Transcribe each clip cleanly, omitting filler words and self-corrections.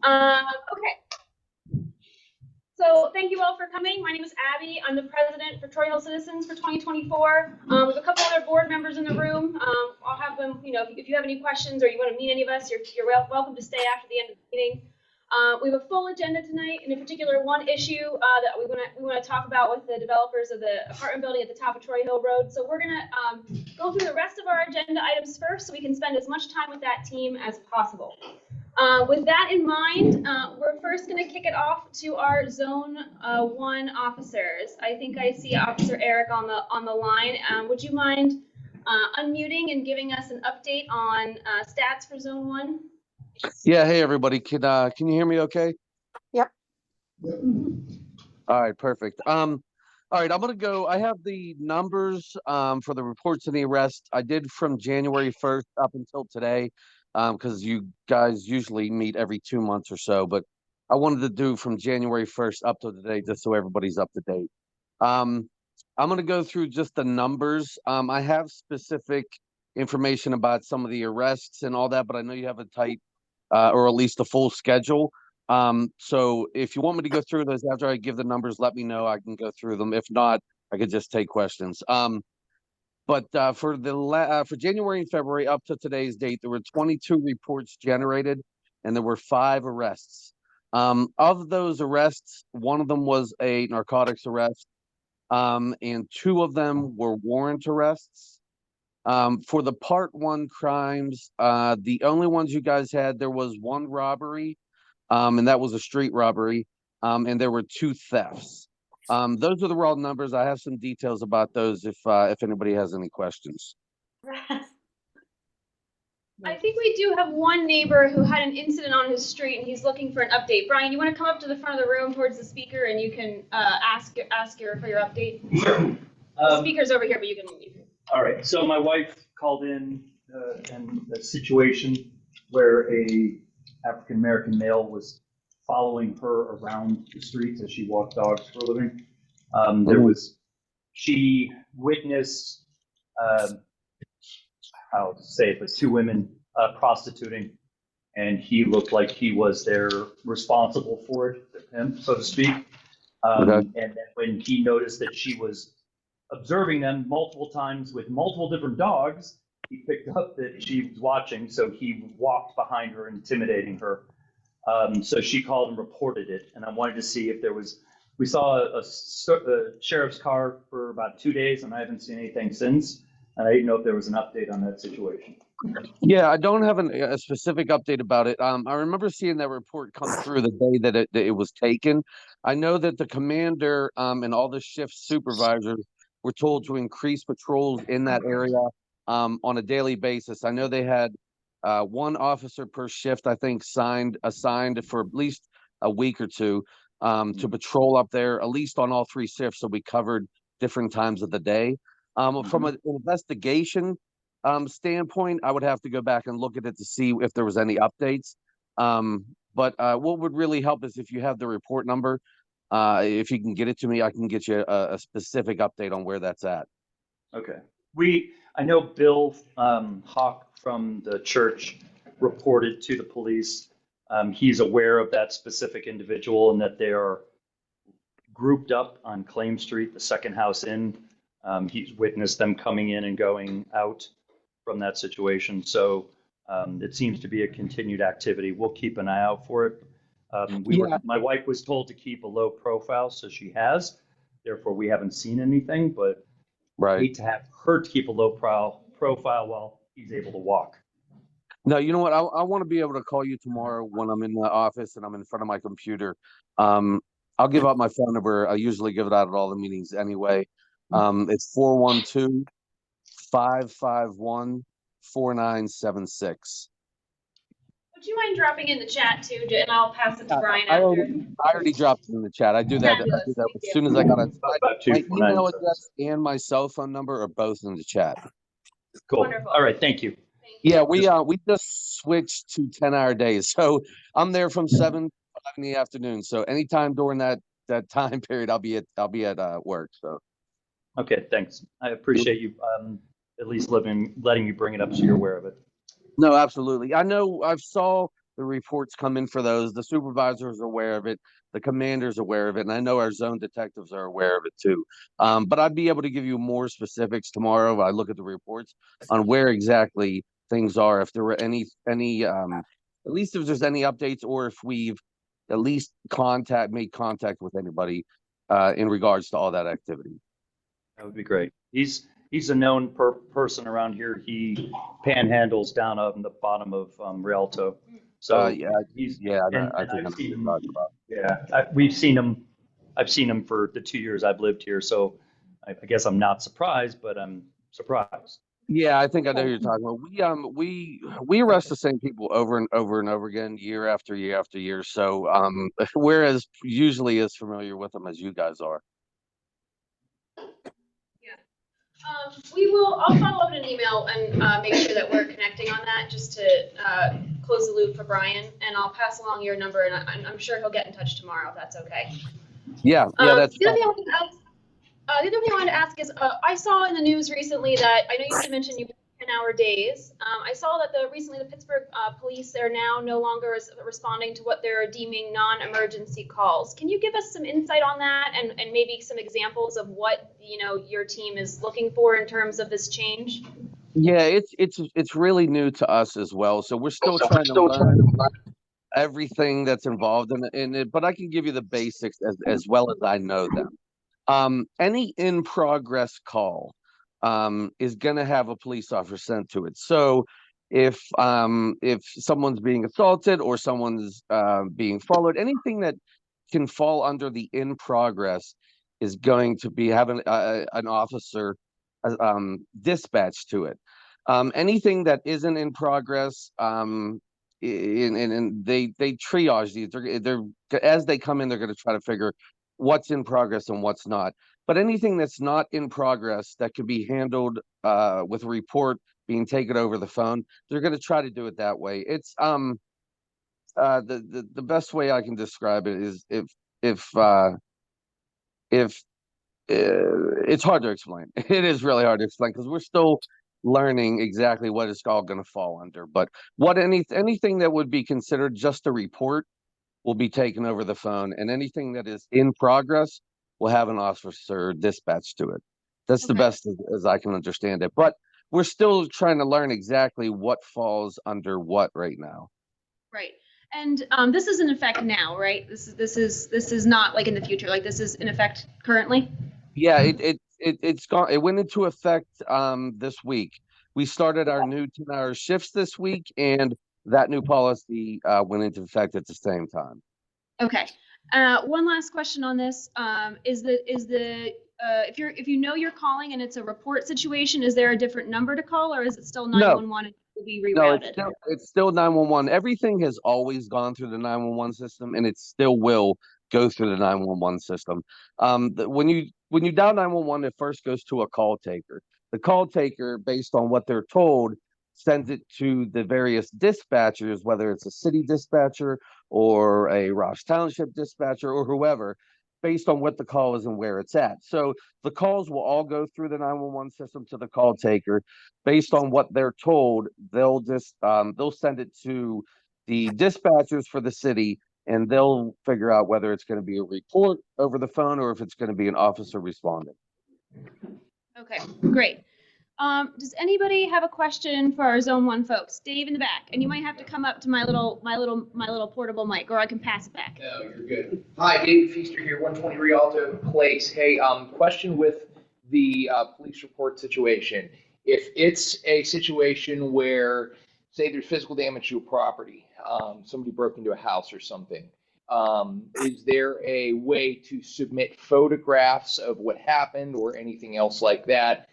Okay. So thank you all for coming. My name is Abby. I'm the president for Troy Hill Citizens for 2024. We have a couple other board members in the room. I'll have them, if you have any questions or you want to meet any of us, you're welcome to stay after the end of the meeting. We have a full agenda tonight, and in particular, one issue that we want to talk about with the developers of the apartment building at the top of Troy Hill Road. So we're going to go through the rest of our agenda items first, so we can spend as much time with that team as possible. With that in mind, we're first going to kick it off to our Zone 1 officers. I think I see Officer Eric on the line. Would you mind unmuting and giving us an update on stats for Zone 1? Yeah, hey everybody. Can you hear me okay? Yep. All right, perfect. All right, I'm gonna go. I have the numbers for the reports and the arrest. I did from January 1st up until today, because you guys usually meet every 2 months or so, but I wanted to do from January 1st up to today just so everybody's up to date. I'm gonna go through just the numbers. I have specific information about some of the arrests and all that, but I know you have a tight or at least a full schedule. So if you want me to go through those after I give the numbers, let me know. I can go through them. If not, I could just take questions. But for January and February up to today's date, there were 22 reports generated, and there were 5 arrests. Of those arrests, one of them was a narcotics arrest, and 2 of them were warrant arrests. For the Part 1 crimes, the only ones you guys had, there was 1 robbery, and that was a street robbery, and there were 2 thefts. Those are the raw numbers. I have some details about those if anybody has any questions. I think we do have one neighbor who had an incident on his street, and he's looking for an update. Brian, you want to come up to the front of the room towards the speaker, and you can ask for your update? Sure. The speaker's over here, but you can. All right. So my wife called in a situation where a African American male was following her around the streets as she walked dogs for a living. She witnessed, how to say it, but 2 women prostituting, and he looked like he was their responsible for it, him, so to speak. And then when he noticed that she was observing them multiple times with multiple different dogs, he picked up that she was watching, so he walked behind her, intimidating her. So she called and reported it, and I wanted to see if there was. We saw a sheriff's car for about 2 days, and I haven't seen anything since. And I didn't know if there was an update on that situation. Yeah, I don't have a specific update about it. I remember seeing that report come through the day that it was taken. I know that the commander and all the shift supervisors were told to increase patrols in that area on a daily basis. I know they had 1 officer per shift, I think, assigned for at least a week or 2 to patrol up there, at least on all 3 shifts, so we covered different times of the day. From an investigation standpoint, I would have to go back and look at it to see if there was any updates. But what would really help is if you have the report number. If you can get it to me, I can get you a specific update on where that's at. Okay. I know Bill Hawk from the church reported to the police. He's aware of that specific individual and that they are grouped up on Claim Street, the second house in. He's witnessed them coming in and going out from that situation. So it seems to be a continued activity. We'll keep an eye out for it. My wife was told to keep a low profile, so she has. Therefore, we haven't seen anything, but I hate to have her to keep a low profile while he's able to walk. No, you know what? I want to be able to call you tomorrow when I'm in the office and I'm in front of my computer. I'll give out my phone number. I usually give it out at all the meetings anyway. It's 412-551-4976. Would you mind dropping in the chat too, and I'll pass it to Brian I after? already dropped it in the chat. I do that as soon as I got it. My email address and my cell phone number are both in the chat. Cool. Wonderful. All right. Thank you. Yeah, we just switched to 10-hour days, so I'm there from 7 to 5 in the afternoon. So anytime during that time period, I'll be at work. So. Okay. Thanks. I appreciate you at least letting me bring it up so you're aware of it. No, absolutely. I know I saw the reports come in for those. The supervisors are aware of it. The commander's aware of it. And I know our zone detectives are aware of it too. But I'd be able to give you more specifics tomorrow if I look at the reports on where exactly things are, if there were any, at least if there's any updates, or if we've at least made contact with anybody in regards to all that activity. That would be great. He's a known person around here. He panhandles down on the bottom of Rialto. So Yeah, he's I and think I've I'm seen him. talking about. Yeah, we've seen him. I've seen him for the 2 years I've lived here. So I guess I'm not surprised, but I'm surprised. Yeah, I think I know who you're talking about. We arrest the same people over and over and over again, year after year after year. So we're as usually as familiar with them as you guys are. I'll follow up in an email and make sure that we're connecting on that, just to close the loop for Brian, and I'll pass along your number, and I'm sure he'll get in touch tomorrow if that's okay. Yeah, that's the other thing I wanted to ask, the other thing I wanted to ask is, I saw in the news recently that, I know you mentioned you 10-hour days. I saw that recently the Pittsburgh police are now no longer responding to what they're deeming non-emergency calls. Can you give us some insight on that, and maybe some examples of what your team is looking for in terms of this change? Yeah, it's really new to us as well. So we're still trying to learn everything that's involved in it, but I can give you the basics as well as I know them. Any in progress call is going to have a police officer sent to it. So if someone's being assaulted or someone's being followed, anything that can fall under the in progress is going to be having an officer dispatched to it. Anything that isn't in progress, and they triage these. They're as they come in, they're going to try to figure what's in progress and what's not. But anything that's not in progress that could be handled with a report being taken over the phone, they're going to try to do it that way. It's the best way I can describe it is if it's hard to explain. It is really hard to explain because we're still learning exactly what it's all going to fall under. But anything that would be considered just a report will be taken over the phone, and anything that is in progress will have an officer dispatched to it. That's the best as I can understand it. But we're still trying to learn exactly what falls under what right now. Right. And this is in effect now, right? This is not like in the future. Like, this is in effect currently. Yeah, it's gone. It went into effect this week. We started our new 10-hour shifts this week, and that new policy went into effect at the same time. Okay. One last question on this. If you know you're calling and it's a report situation, is there a different number to call, or is it still 911 and will be rerouted? No, it's still 911. Everything has always gone through the 911 system, and it still will go through the 911 system. When you dial 911, it first goes to a call taker. The call taker, based on what they're told, sends it to the various dispatchers, whether it's a city dispatcher or a Ross Township dispatcher or whoever, based on what the call is and where it's at. So the calls will all go through the 911 system to the call taker. Based on what they're told, they'll send it to the dispatchers for the city, and they'll figure out whether it's going to be a report over the phone or if it's going to be an officer responding. Okay, great. Does anybody have a question for our Zone 1 folks? Dave in the back, and you might have to come up to my little portable mic, or I can pass it back. No, you're good. Hi, David Feaster here, 120 Rialto Place. Hey, question with the police report situation. If it's a situation where, say, there's physical damage to a property, somebody broke into a house or something, is there a way to submit photographs of what happened or anything else like that?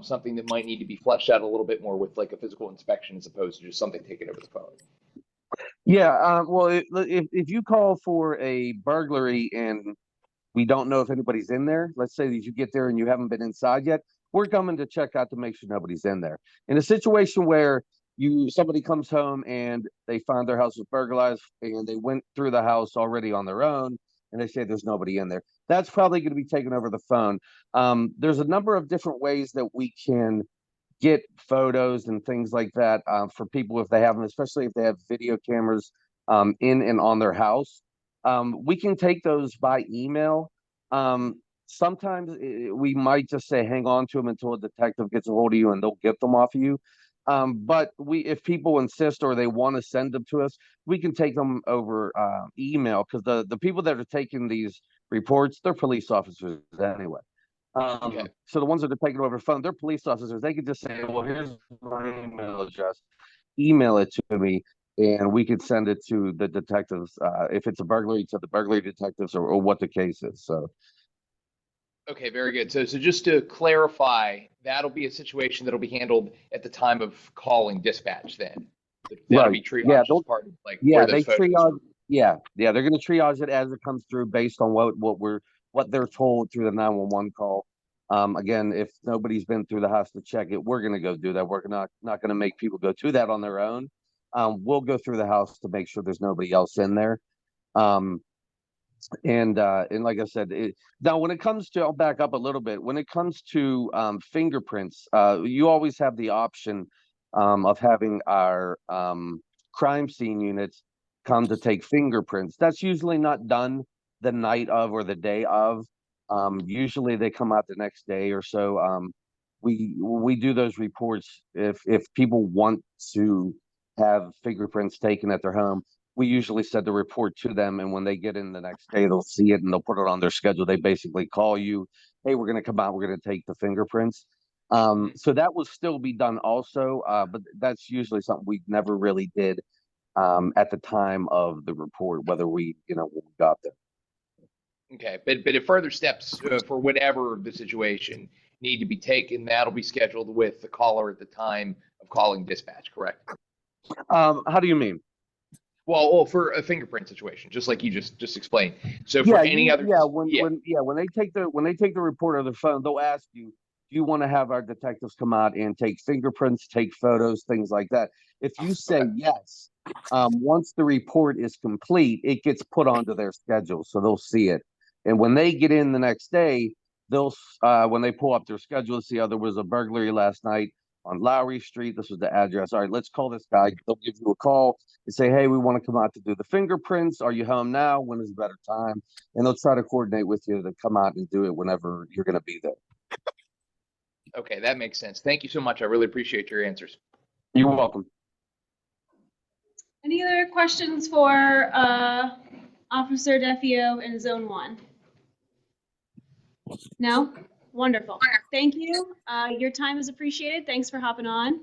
Something that might need to be fleshed out a little bit more with like a physical inspection as opposed to just something taken over the phone. Yeah, well, if you call for a burglary and we don't know if anybody's in there, let's say that you get there and you haven't been inside yet, we're coming to check out to make sure nobody's in there. In a situation where somebody comes home and they find their house was burglarized and they went through the house already on their own and they say there's nobody in there, that's probably going to be taken over the phone. There's a number of different ways that we can get photos and things like that for people if they have them, especially if they have video cameras in and on their house. We can take those by email. Sometimes we might just say hang on to them until a detective gets a hold of you and they'll get them off of you. But if people insist or they want to send them to us, we can take them over email, because the people that are taking these reports, they're police officers anyway. Okay. So the ones that are taking over the phone, they're police officers. They could just say, well, here's my email address, email it to me, and we could send it to the detectives, if it's a burglary, to the burglary detectives, or what the case is. So Okay, very good. So just to clarify, that'll be a situation that'll be handled at the time of calling dispatch then. That'll be triaged Yeah, as part of like yeah, where they those photos. triage. Yeah, they're going to triage it as it comes through based on what they're told through the 911 call. Again, if nobody's been through the house to check it, we're going to go do that. We're not going to make people go do that on their own. We'll go through the house to make sure there's nobody else in there. And like I said, now when it comes to, I'll back up a little bit. When it comes to fingerprints, you always have the option of having our crime scene units come to take fingerprints. That's usually not done the night of or the day of. Usually they come out the next day or so. We do those reports if people want to have fingerprints taken at their home. We usually send the report to them, and when they get in the next day, they'll see it and they'll put it on their schedule. They basically call you, hey, we're going to come out, we're going to take the fingerprints. So that will still be done also, but that's usually something we never really did at the time of the report, whether when we got there. Okay, but if further steps for whatever the situation need to be taken, that'll be scheduled with the caller at the time of calling dispatch, correct? How do you mean? Well, for a fingerprint situation, just like you just explained. So for any other, when they take the report on the phone, they'll ask you, do you want to have our detectives come out and take fingerprints, take photos, things like that? If you say yes, once the report is complete, it gets put onto their schedule, so they'll see it. And when they get in the next day, they'll when they pull up their schedule, see, there was a burglary last night on Lowry Street. This was the address. All right, let's call this guy. They'll give you a call and say, hey, we want to come out to do the fingerprints. Are you home now? When is a better time? And they'll try to coordinate with you to come out and do it whenever you're going to be there. Okay, that makes sense. Thank you so much. I really appreciate your answers. You're welcome. Any other questions for Officer Defio in Zone 1? No? Wonderful. Thank you. Your time is appreciated. Thanks for hopping on.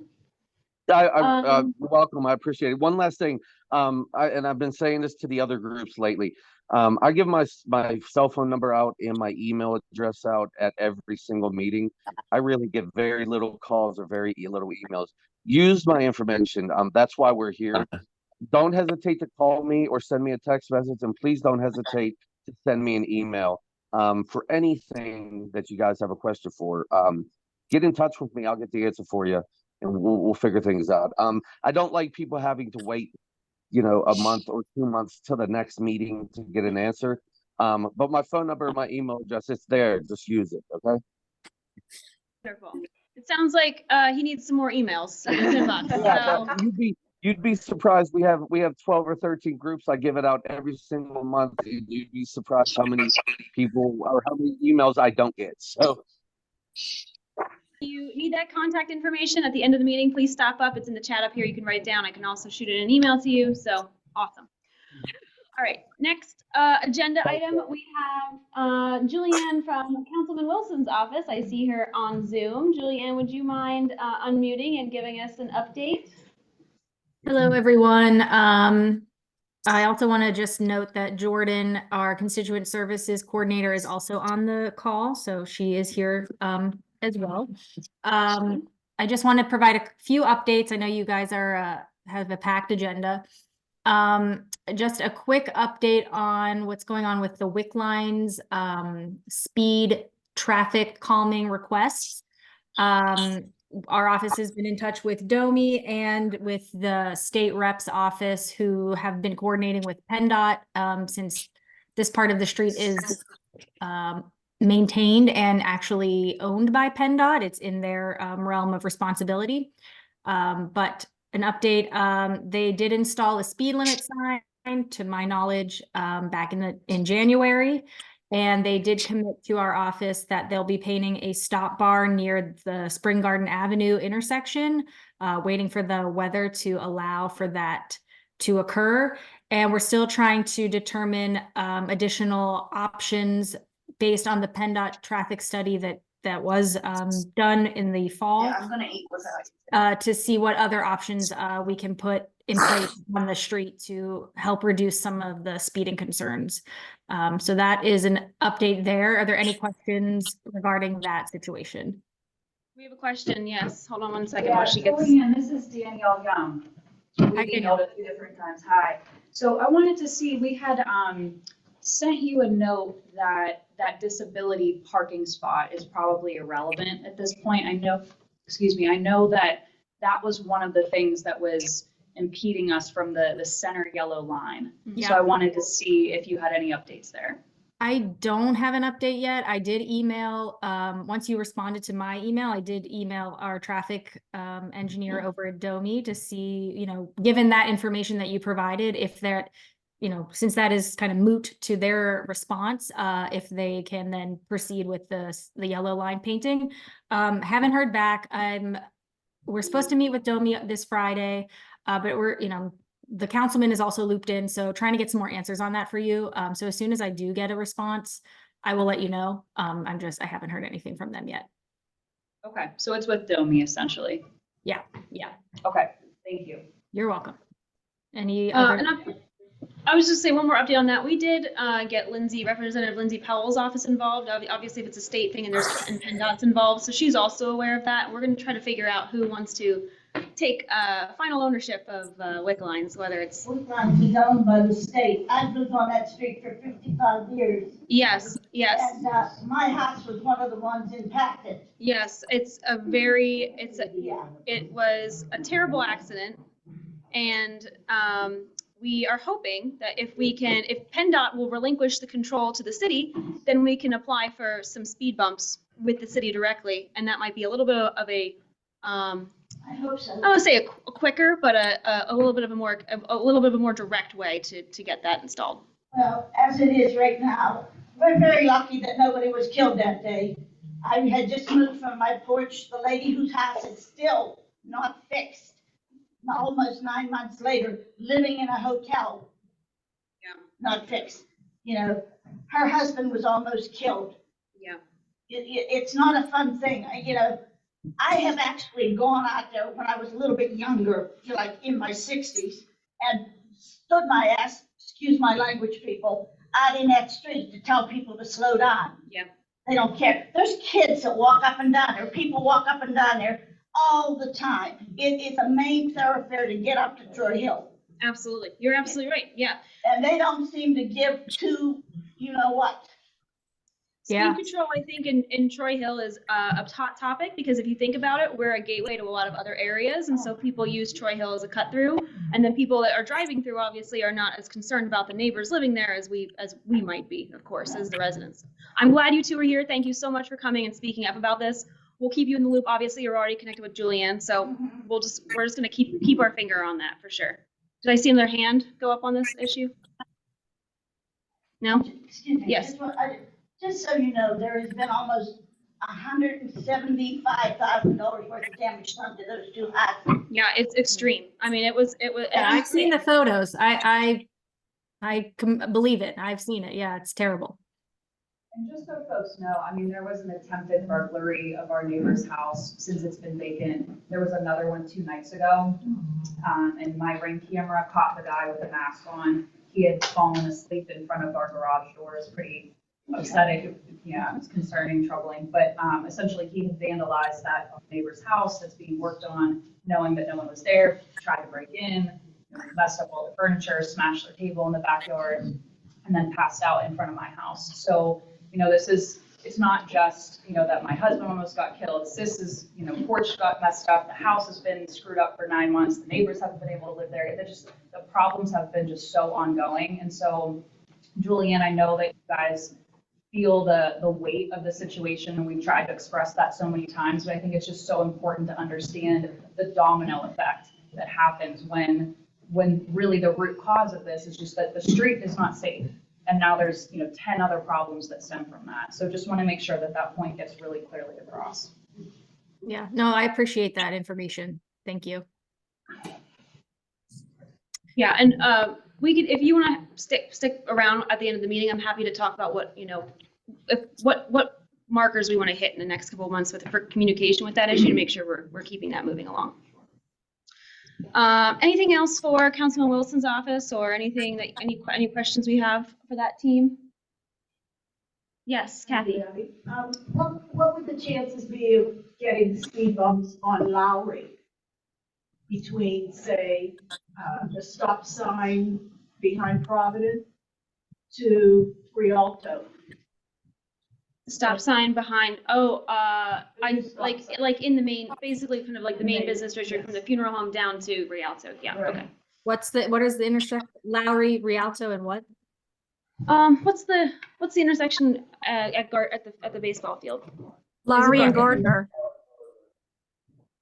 You're welcome. I appreciate it. One last thing. I've been saying this to the other groups lately. I give my cell phone number out and my email address out at every single meeting. I really get very little calls or very little emails. Use my information. That's why we're here. Don't hesitate to call me or send me a text message, and please don't hesitate to send me an email for anything that you guys have a question for. Get in touch with me. I'll get the answer for you, and we'll figure things out. I don't like people having to wait, a month or 2 months till the next meeting to get an answer. But my phone number, my email address, it's there. Just use it. Okay. Wonderful. It sounds like he needs some more emails. You'd be surprised. We have 12 or 13 groups. I give it out every single month. You'd be surprised how many people or how many emails I don't get. So you need that contact information at the end of the meeting, please stop up. It's in the chat up here. You can write it down. I can also shoot it in an email to you. So awesome. All right, next agenda item, we have Julianne from Councilman Wilson's office. I see her on Zoom. Julianne, would you mind unmuting and giving us an update? Hello, everyone. I also want to just note that Jordan, our constituent services coordinator, is also on the call, so she is here as well. I just want to provide a few updates. I know you guys are have a packed agenda. Just a quick update on what's going on with the WIC lines, speed traffic calming requests. Our office has been in touch with DOMI and with the state rep's office, who have been coordinating with PennDOT since this part of the street is maintained and actually owned by PennDOT. It's in their realm of responsibility. But an update, they did install a speed limit sign to my knowledge, back in January. And they did commit to our office that they'll be painting a stop bar near the Spring Garden Avenue intersection, waiting for the weather to allow for that to occur. And we're still trying to determine additional options based on the PennDOT traffic study that was done in the fall. Yeah, I'm gonna eat without. To see what other options we can put in place on the street to help reduce some of the speeding concerns. So that is an update there. Are there any questions regarding that situation? We have a question, yes. Hold on one second Yeah, while she gets. Julian, this is Danielle Young. Hi, We've Danielle. emailed a few different times. Hi. So I wanted to see, we had sent you a note that that disability parking spot is probably irrelevant at this point. I know that was one of the things that was impeding us from the center yellow line. Yeah. So I wanted to see if you had any updates there. I don't have an update yet. I did email, once you responded to my email, I did email our traffic engineer over at Domi to see, given that information that you provided, if that, since that is kind of moot to their response, if they can then proceed with the yellow line painting. Haven't heard back. We're supposed to meet with Domi this Friday, but the councilman is also looped in, so trying to get some more answers on that for you. So as soon as I do get a response, I will let you know. I haven't heard anything from them yet. Okay, so it's with Domi essentially. Yeah. Okay, thank you. You're welcome. Any other? And I was just saying one more update on that. We did get Representative Lindsay Powell's office involved. Obviously, if it's a state thing and there's PennDOT's involved, so she's also aware of that. We're going to try to figure out who wants to take final ownership of WIC lines, whether it's. WIC lines is owned by the state. I've lived on that street for 55 years. Yes. And my house was one of the ones impacted. Yes, it was a terrible accident, and we are hoping that if PennDOT will relinquish the control to the city, then we can apply for some speed bumps with the city directly, and that might be a little bit of a I hope so. I would say a quicker, but a little bit of a more direct way to get that installed. Well, as it is right now, we're very lucky that nobody was killed that day. I had just moved from my porch. The lady whose house is still not fixed, almost 9 months later, living in a hotel. Yeah. Not fixed. Her husband was almost killed. Yeah. It's not a fun thing. I have actually gone out there when I was a little bit younger, like in my 60s, and stood my ass, excuse my language, people, out in that street to tell people to slow down. Yeah. They don't care. There's kids that walk up and down there, people walk up and down there all the time. It is a main thoroughfare to get up to Troy Hill. Absolutely. You're absolutely right. Yeah. And they don't seem to give to, what. Yeah. Speed control, I think, in Troy Hill is a hot topic because if you think about it, we're a gateway to a lot of other areas, and so people use Troy Hill as a cut through, and then people that are driving through obviously are not as concerned about the neighbors living there as we might be, of course, as the residents. I'm glad you two are here. Thank you so much for coming and speaking up about this. We'll keep you in the loop. Obviously, you're already connected with Julianne, so we're just going to keep our finger on that for sure. Did I see their hand go up on this issue? No? Excuse me. Yes. Just so you know, there has been almost $175,000 worth of damage done to those two houses. Yeah, it's extreme. I mean, it was. Yeah, I've seen the photos. I can believe it. I've seen it. Yeah, it's terrible. And just so folks know, I mean, there was an attempted burglary of our neighbor's house since it's been vacant. There was another one 2 nights ago. And my Ring camera caught the guy with the mask on. He had fallen asleep in front of our garage door. It's pretty upsetting. Yeah, it's concerning, troubling. But essentially, he had vandalized that neighbor's house that's being worked on, knowing that no one was there, tried to break in, messed up all the furniture, smashed their table in the backyard, and then passed out in front of my house. So, it's not just, that my husband almost got killed. This is, porch got messed up. The house has been screwed up for 9 months. The neighbors haven't been able to live there. The problems have been just so ongoing. And so, Julianne, I know that you guys feel the weight of the situation, and we've tried to express that so many times, but I think it's just so important to understand the domino effect that happens when when really the root cause of this is just that the street is not safe. And now there's, 10 other problems that stem from that. So just want to make sure that that point gets really clearly across. Yeah, no, I appreciate that information. Thank you. Yeah, and we could, if you want to stick around at the end of the meeting, I'm happy to talk about what, what markers we want to hit in the next couple of months for communication with that issue to make sure we're keeping that moving along. Anything else for Councilman Wilson's office, or anything that any questions we have for that team? Yes, Kathy. What would the chances be of getting speed bumps on Lowry between, say, the stop sign behind Providence to Rialto? Stop sign behind, I like in the main, basically kind of like the main business district from the funeral home down to Rialto. Yeah, Right. okay. What is the intersection? Lowry, Rialto, and what? What's the intersection at the baseball field? Lowry and Gardner. Gardner.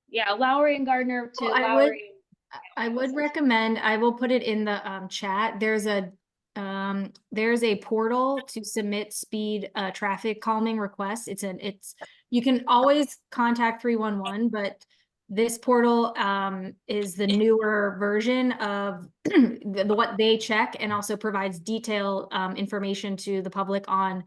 Yeah, Lowry and Gardner to Well, Lowry. I would recommend, I will put it in the chat. There's a portal to submit speed traffic calming requests. You can always contact 311, but this portal is the newer version of what they check, and also provides detailed information to the public on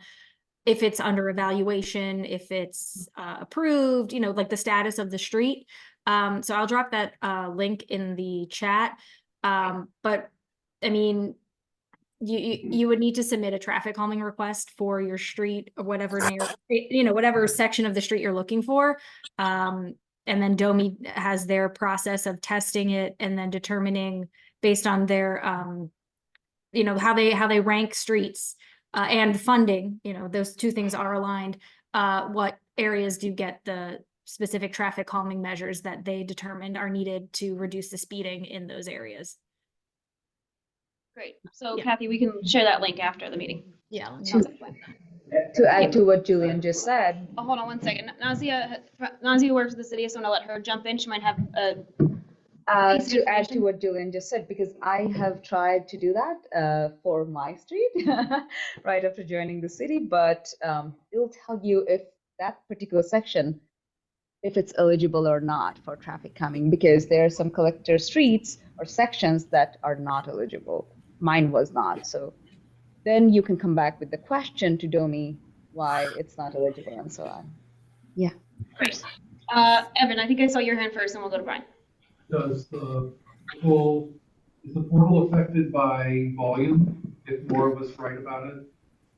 if it's under evaluation, if it's approved, like the status of the street. So I'll drop that link in the chat. But I mean, you would need to submit a traffic calming request for your street, or whatever whatever section of the street you're looking for. And then DOMI has their process of testing it and then determining based on their how they rank streets and funding, those two things are aligned, what areas do get the specific traffic calming measures that they determined are needed to reduce the speeding in those areas. Great. So Yeah. Kathy, we can share that link after the meeting. Yeah. To add to what Julian just said, Oh, hold on one second. Nazia works with the city, so I'm gonna let her jump in. She might have piece of to add to information. what Julian just said, because I have tried to do that for my street right after joining the city, but it'll tell you if that particular section, if it's eligible or not for traffic calming, because there are some collector streets or sections that are not eligible. Mine was not. So then you can come back with the question to DOMI why it's not eligible and so on. Yeah. Great. Evan, I think I saw your hand first, and we'll go to Brian. Is the portal affected by volume? If more of us write about it,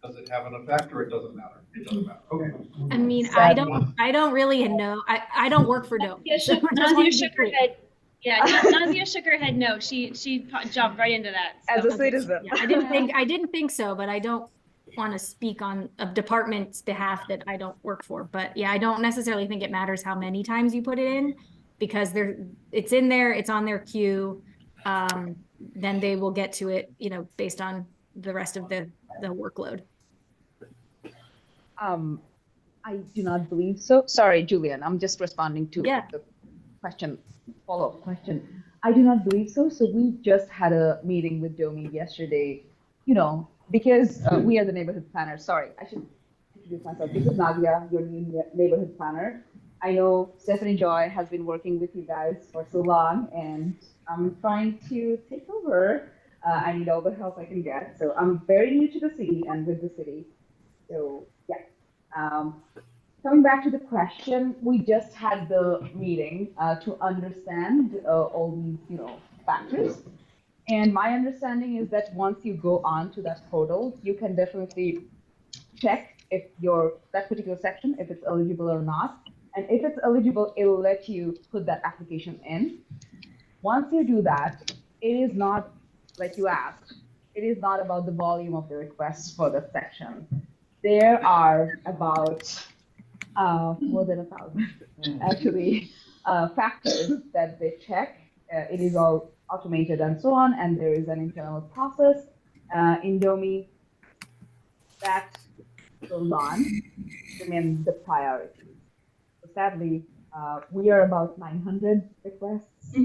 does it have an effect, or it doesn't matter? It doesn't matter. Okay. I mean, I don't really know. I don't work for DOMI. Yeah, Nazia shook her head. Yeah, Nazia shook her head no. She jumped right into that. As a citizen. Yeah, I didn't think so, but I don't want to speak on a department's behalf that I don't work for. But yeah, I don't necessarily think it matters how many times you put it in, because it's in there, it's on their queue. Then they will get to it, based on the rest of the workload. I do not believe so. Sorry, Julian, I'm just responding to Yeah. the question, follow-up question. I do not believe so. So we just had a meeting with DOMI yesterday, because we are the neighborhood planners. Sorry, I should introduce myself. This is Nadia, your new neighborhood planner. I know Stephanie Joy has been working with you guys for so long, and I'm trying to take over. I need all the help I can get. So I'm very new to the city and with the city. So yeah. Coming back to the question, we just had the meeting to understand all these, factors. And my understanding is that once you go on to that portal, you can definitely check if that particular section, if it's eligible or not. And if it's eligible, it'll let you put that application in. Once you do that, it is not, like you asked, it is not about the volume of the requests for the section. There are about more than 1,000 actually factors that they check. It is all automated and so on, and there is an internal process in DOMI that goes on to remain the priority. So sadly, We are about 900 requests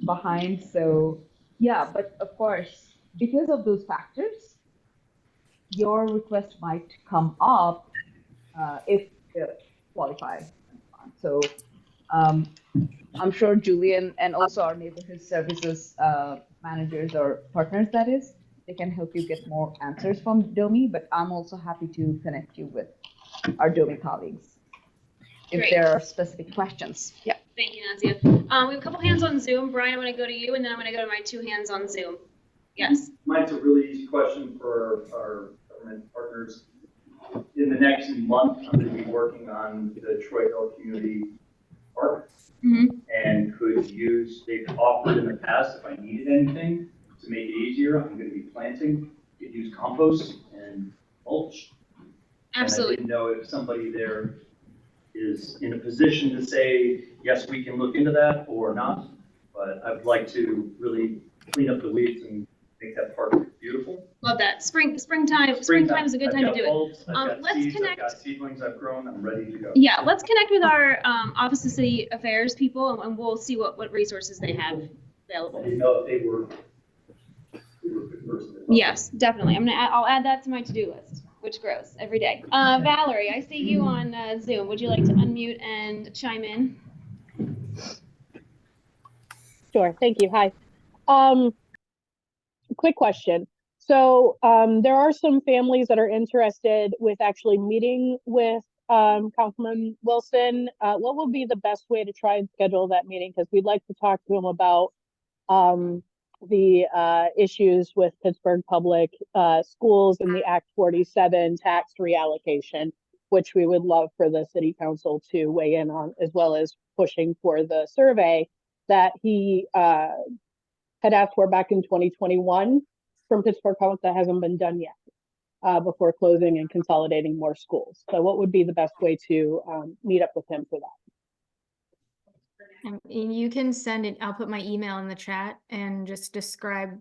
behind. So yeah, but of course, because of those factors, your request might come up if you qualify. So I'm sure Julian and also our neighborhood services managers or partners, that is, they can help you get more answers from DOMI, but I'm also happy to connect you with our DOMI colleagues if Great. there are specific questions. Yeah. Thank you, Nazia. We have a couple hands on Zoom. Brian, I'm going to go to you, and then I'm going to go to my 2 hands on Zoom. Yes. Mine's a really easy question for our government partners. In the next month, I'm going to be working on the Troy Hill Community Park. Mm-hmm. And could use, they've offered in the past, if I needed anything to make it easier, I'm going to be planting, could use compost and mulch. Absolutely. And I didn't know if somebody there is in a position to say, yes, we can look into that or not, but I would like to really clean up the weeds and make that park beautiful. Love that. Springtime is a good time to do it. Bulbs, I've got Let's seeds, connect. I've got seedlings I've grown, I'm ready to go. Yeah, let's connect with our Office of City Affairs people, and we'll see what resources they have I available. didn't know if they were a good person. Yes, definitely. I'll add that to my to-do list, which grows every day. Valerie, I see you on Zoom. Would you like to unmute and chime in? Sure, thank you. Hi. Quick question. So there are some families that are interested with actually meeting with Councilman Wilson. What would be the best way to try and schedule that meeting? Because we'd like to talk to him about the issues with Pittsburgh Public Schools and the Act 47 tax reallocation, which we would love for the city council to weigh in on, as well as pushing for the survey that he had asked for back in 2021 from Pittsburgh Public that hasn't been done yet before closing and consolidating more schools. So what would be the best way to meet up with him for that? And you can send it, I'll put my email in the chat and just describe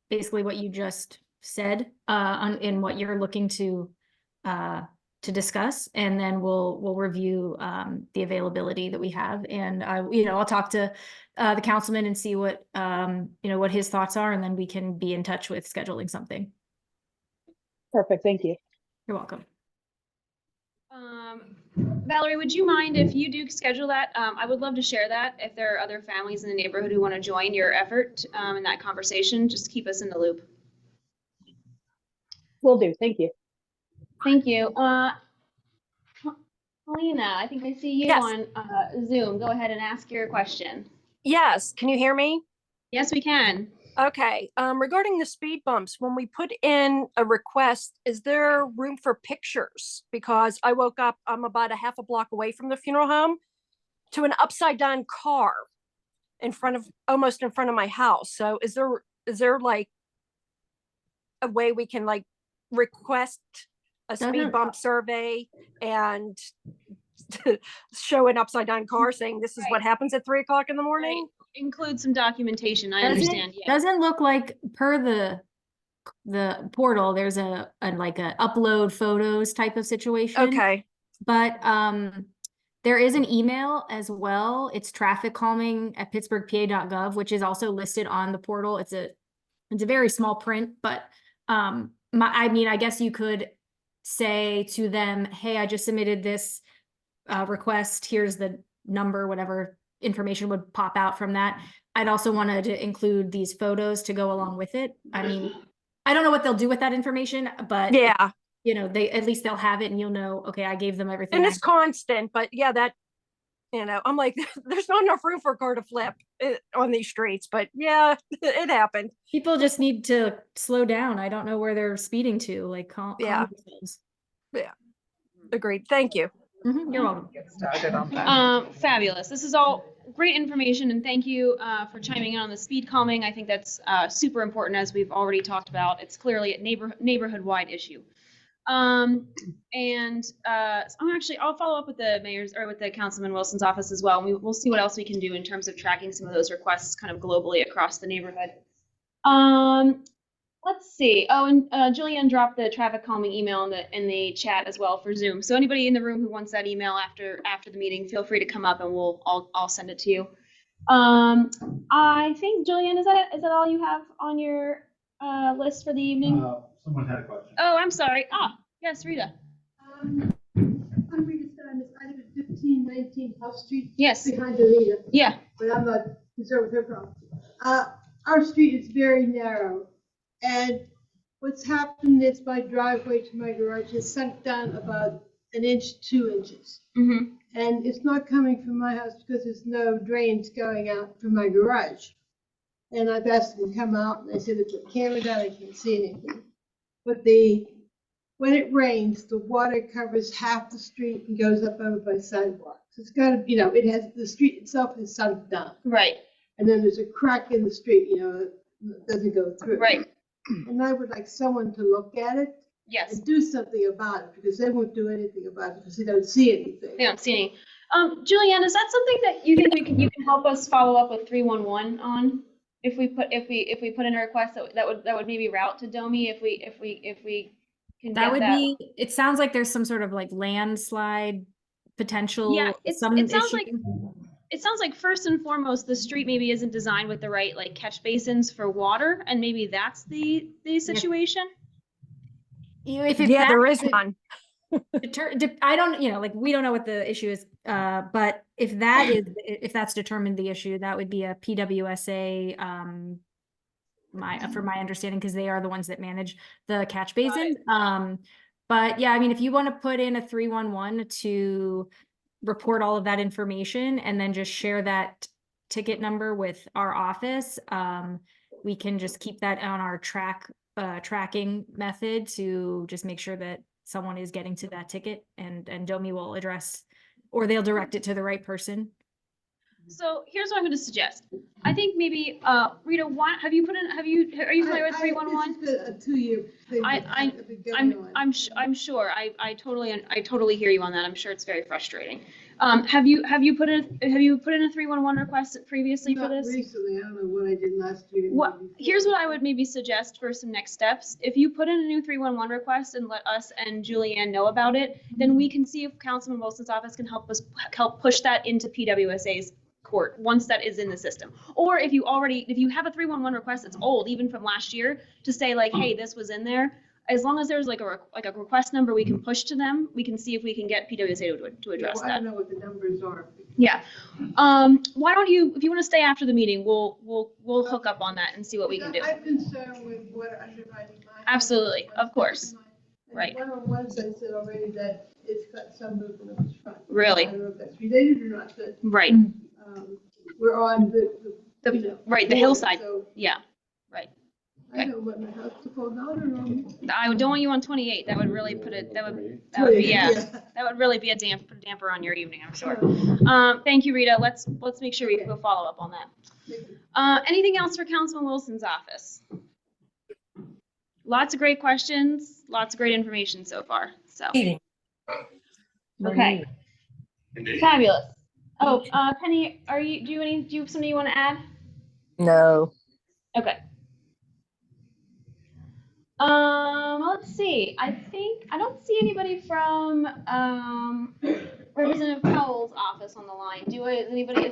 basically what you just said in what you're looking to discuss, and then we'll review the availability that we have, and I'll talk to the councilman and see what what his thoughts are, and then we can be in touch with scheduling something. Perfect, thank you. You're welcome. Valerie, would you mind if you do schedule that? I would love to share that. If there are other families in the neighborhood who want to join your effort in that conversation, just keep us in the loop. Will do, thank you. Thank you. Paulina, I think I see you Yes. on Zoom. Go ahead and ask your question. Yes, can you hear me? Yes, we can. Okay, regarding the speed bumps, when we put in a request, is there room for pictures? Because I woke up, I'm about a half a block away from the funeral home, to an upside down car almost in front of my house. So is there like a way we can like request a speed bump survey and show an upside down car saying this is what happens at 3 o'clock in the morning? Right. Include some documentation. I understand. Yeah. Doesn't look like per the portal, there's a like a upload photos type of situation. Okay. But there is an email as well. It's trafficcalming@pittsburghpa.gov, which is also listed on the portal. It's a very small print, but I guess you could say to them, hey, I just submitted this request. Here's the number, whatever information would pop out from that. I'd also wanted to include these photos to go along with it. I mean, I don't know what they'll do with that information, but yeah, at least they'll have it and you'll know, okay, I gave them everything. And it's constant, but yeah, that, I'm like, there's not enough room for a car to flip on these streets, but yeah, it happened. People just need to slow down. I don't know where they're speeding to, like calm themselves. Yeah, agreed. Thank you. You're welcome. Get started on that. Fabulous. This is all great information, and thank you for chiming in on the speed calming. I think that's super important, as we've already talked about. It's clearly a neighborhood-wide issue. I'll follow up with the mayor's or with the Councilman Wilson's office as well. And we'll see what else we can do in terms of tracking some of those requests kind of globally across the neighborhood. Let's see. Oh, and Julianne dropped the traffic calming email in the chat as well for Zoom. So anybody in the room who wants that email after the meeting, feel free to come up and I'll send it to you. I think Julianne, is that all you have on your list for the evening? Someone had a question. Oh, I'm sorry. Ah, yes, Rita. I'm Rita Stein. I live at 1519 Huff Street. Yes. Behind Alita. Yeah. But I'm not concerned with her problem. Our street is very narrow. And what's happened is my driveway to my garage has sunk down about 1 inch, 2 inches. Mm-hmm. And it's not coming from my house because there's no drains going out from my garage. And I've asked them to come out and they said they put the camera down, I can't see anything. But when it rains, the water covers half the street and goes up over by sidewalks. It's got to, the street itself has sunk down. Right. And then there's a crack in the street, that doesn't go through. Right. And I would like someone to look at it. Yes. And do something about it, because they won't do anything about it because they don't see anything. They don't see any. Julianne, is that something that you think you can help us follow up with 311 on? If we put in a request that would maybe route to Domi if we can That get would that. be, it sounds like there's some sort of like landslide potential. Yeah, it sounds like first and foremost the street maybe isn't designed with the right like catch basins for water, and maybe that's the situation. There is one. I don't, we don't know what the issue is, but if that's determined the issue, that would be a PWSA, from my understanding, because they are the ones that manage the catch basin. But yeah, I mean, if you want to put in a 311 to report all of that information and then just share that ticket number with our office, we can just keep that on our tracking method to just make sure that someone is getting to that ticket, and Domi will address, or they'll direct it to the right person. So here's what I'm going to suggest. I think maybe Rita, are you familiar with 311? It's been a 2-year thing. I'm sure. I totally hear you on that. I'm sure it's very frustrating. Have you put in a 311 request previously for this? Not recently. I don't know what I did last year. Here's what I would maybe suggest for some next steps. If you put in a new 311 request and let us and Julianne know about it, then we can see if Councilman Wilson's office can help push that into PWSA's court once that is in the system. Or if you have a 311 request that's old, even from last year, to say like, hey, this was in there. As long as there's like a request number we can push to them, we can see if we can get PWSA to address that. I don't know what the numbers are. Yeah. Why don't you, if you want to stay after the meeting, we'll hook up on that and see what we can do. I'm concerned with water undermining my house. Absolutely, of course. Right. One on one side said already that it's got some movement of its front. Really? I don't know if that's related or not, but right. We're on the hillside. So, yeah. Right. I don't want my house to fall down on me. I don't want you on 28. That would really put it. That would be That would really be a damper on your evening, I'm sure. Thank you, Rita. Let's make sure we go follow up on that. Anything else for Councilman Wilson's office? Lots of great questions. Lots of great information so far. So. Okay. Fabulous. Oh, Penny, do you have something you want to add? No. Okay. Let's see. I don't see anybody from Representative Powell's office on the line. Is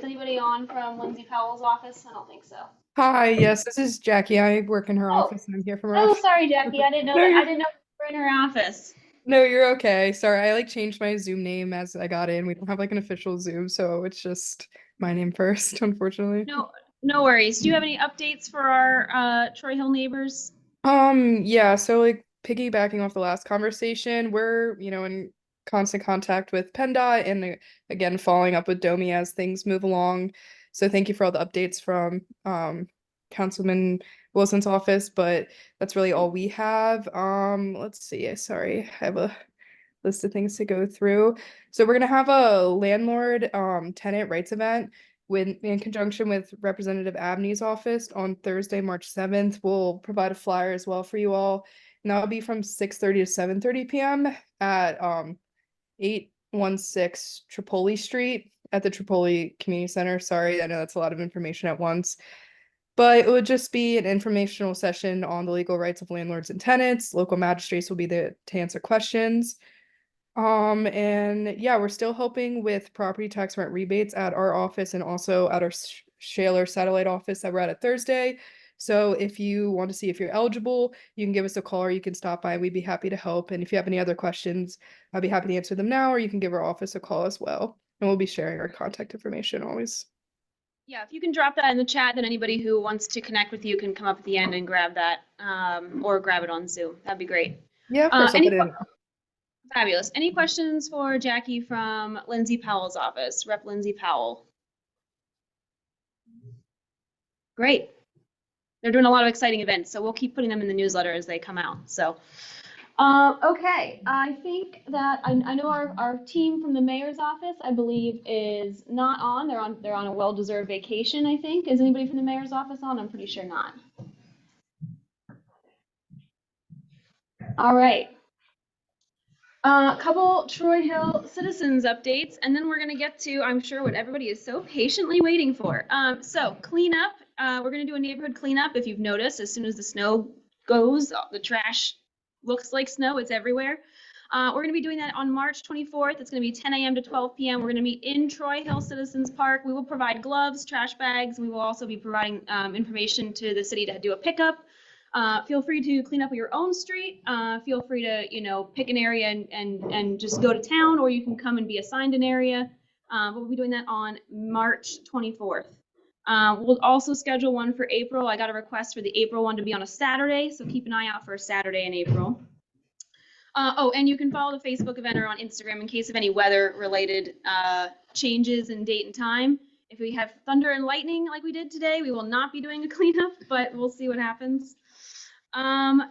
anybody on from Lindsay Powell's office? I don't think so. Hi, yes, this is Jackie. I work in her office and I'm here from her Oh, office. sorry, Jackie. I didn't know you were in her office. No, you're okay. Sorry, I changed my Zoom name as I got in. We don't have an official Zoom, so it's just my name first, unfortunately. No worries. Do you have any updates for our Troy Hill neighbors? Yeah, so piggybacking off the last conversation, we're, in constant contact with PennDOT and again following up with Domi as things move along. So thank you for all the updates from Councilman Wilson's office, but that's really all we have. Let's see. Sorry, I have a list of things to go through. So we're gonna have a landlord tenant rights event in conjunction with Representative Abney's office on Thursday, March 7th. We'll provide a flyer as well for you all. And that'll be from 6:30 to 7:30 p.m. at 816 Tripoli Street at the Tripoli Community Center. Sorry, I know that's a lot of information at once. But it would just be an informational session on the legal rights of landlords and tenants. Local magistrates will be there to answer questions. And yeah, we're still helping with property tax rent rebates at our office and also at our Shaler satellite office that we're at Thursday. So if you want to see if you're eligible, you can give us a call or you can stop by. We'd be happy to help. And if you have any other questions, I'd be happy to answer them now, or you can give our office a call as well. And we'll be sharing our contact information always. Yeah, if you can drop that in the chat, then anybody who wants to connect with you can come up at the end and grab that, or grab it on Zoom. That'd be great. Yeah, of course, I'll put it in. Fabulous. Any questions for Jackie from Lindsay Powell's office, Rep. Lindsay Powell? Great. They're doing a lot of exciting events, so we'll keep putting them in the newsletter as they come out. So, okay, I think that I know our team from the mayor's office, I believe, is not on. They're on a well-deserved vacation, I think. Is anybody from the mayor's office on? I'm pretty sure not. All right. A couple Troy Hill citizens updates, and then we're going to get to, I'm sure, what everybody is so patiently waiting for. So cleanup, we're going to do a neighborhood cleanup. If you've noticed, as soon as the snow goes, the trash looks like snow, it's everywhere. We're going to be doing that on March 24th. It's going to be 10 a.m. to 12 p.m. We're going to meet in Troy Hill Citizens Park. We will provide gloves, trash bags. We will also be providing information to the city to do a pickup. Feel free to clean up your own street. Feel free to, pick an area and just go to town, or you can come and be assigned an area. But we'll be doing that on March 24th. We'll also schedule one for April. I got a request for the April one to be on a Saturday, so keep an eye out for a Saturday in April. And you can follow the Facebook event or on Instagram in case of any weather-related changes in date and time. If we have thunder and lightning like we did today, we will not be doing a cleanup, but we'll see what happens.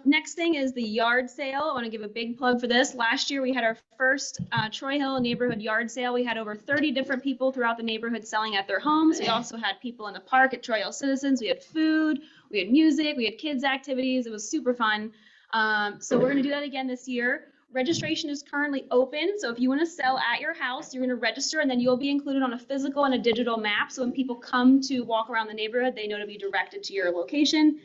Next thing is the yard sale. I want to give a big plug for this. Last year we had our first Troy Hill neighborhood yard sale. We had over 30 different people throughout the neighborhood selling at their homes. We also had people in the park at Troy Hill Citizens. We had food, we had music, we had kids activities. It was super fun. So we're going to do that again this year. Registration is currently open, so if you want to sell at your house, you're going to register, and then you'll be included on a physical and a digital map. So when people come to walk around the neighborhood, they know to be directed to your location.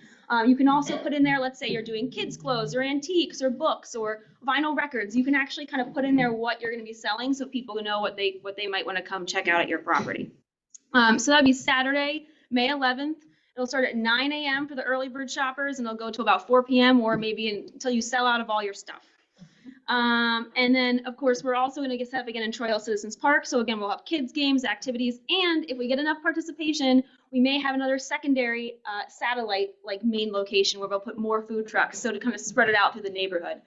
You can also put in there, let's say you're doing kids' clothes or antiques or books or vinyl records. You can actually kind of put in there what you're going to be selling, so people know what they might want to come check out at your property. So that'd be Saturday, May 11th. It'll start at 9 a.m. for the early bird shoppers, and it'll go to about 4 p.m. or maybe until you sell out of all your stuff. And then, of course, we're also going to get set up again in Troy Hill Citizens Park. So again, we'll have kids, games, activities, and if we get enough participation, we may have another secondary satellite, like main location where we'll put more food trucks, so to kind of spread it out through the neighborhood.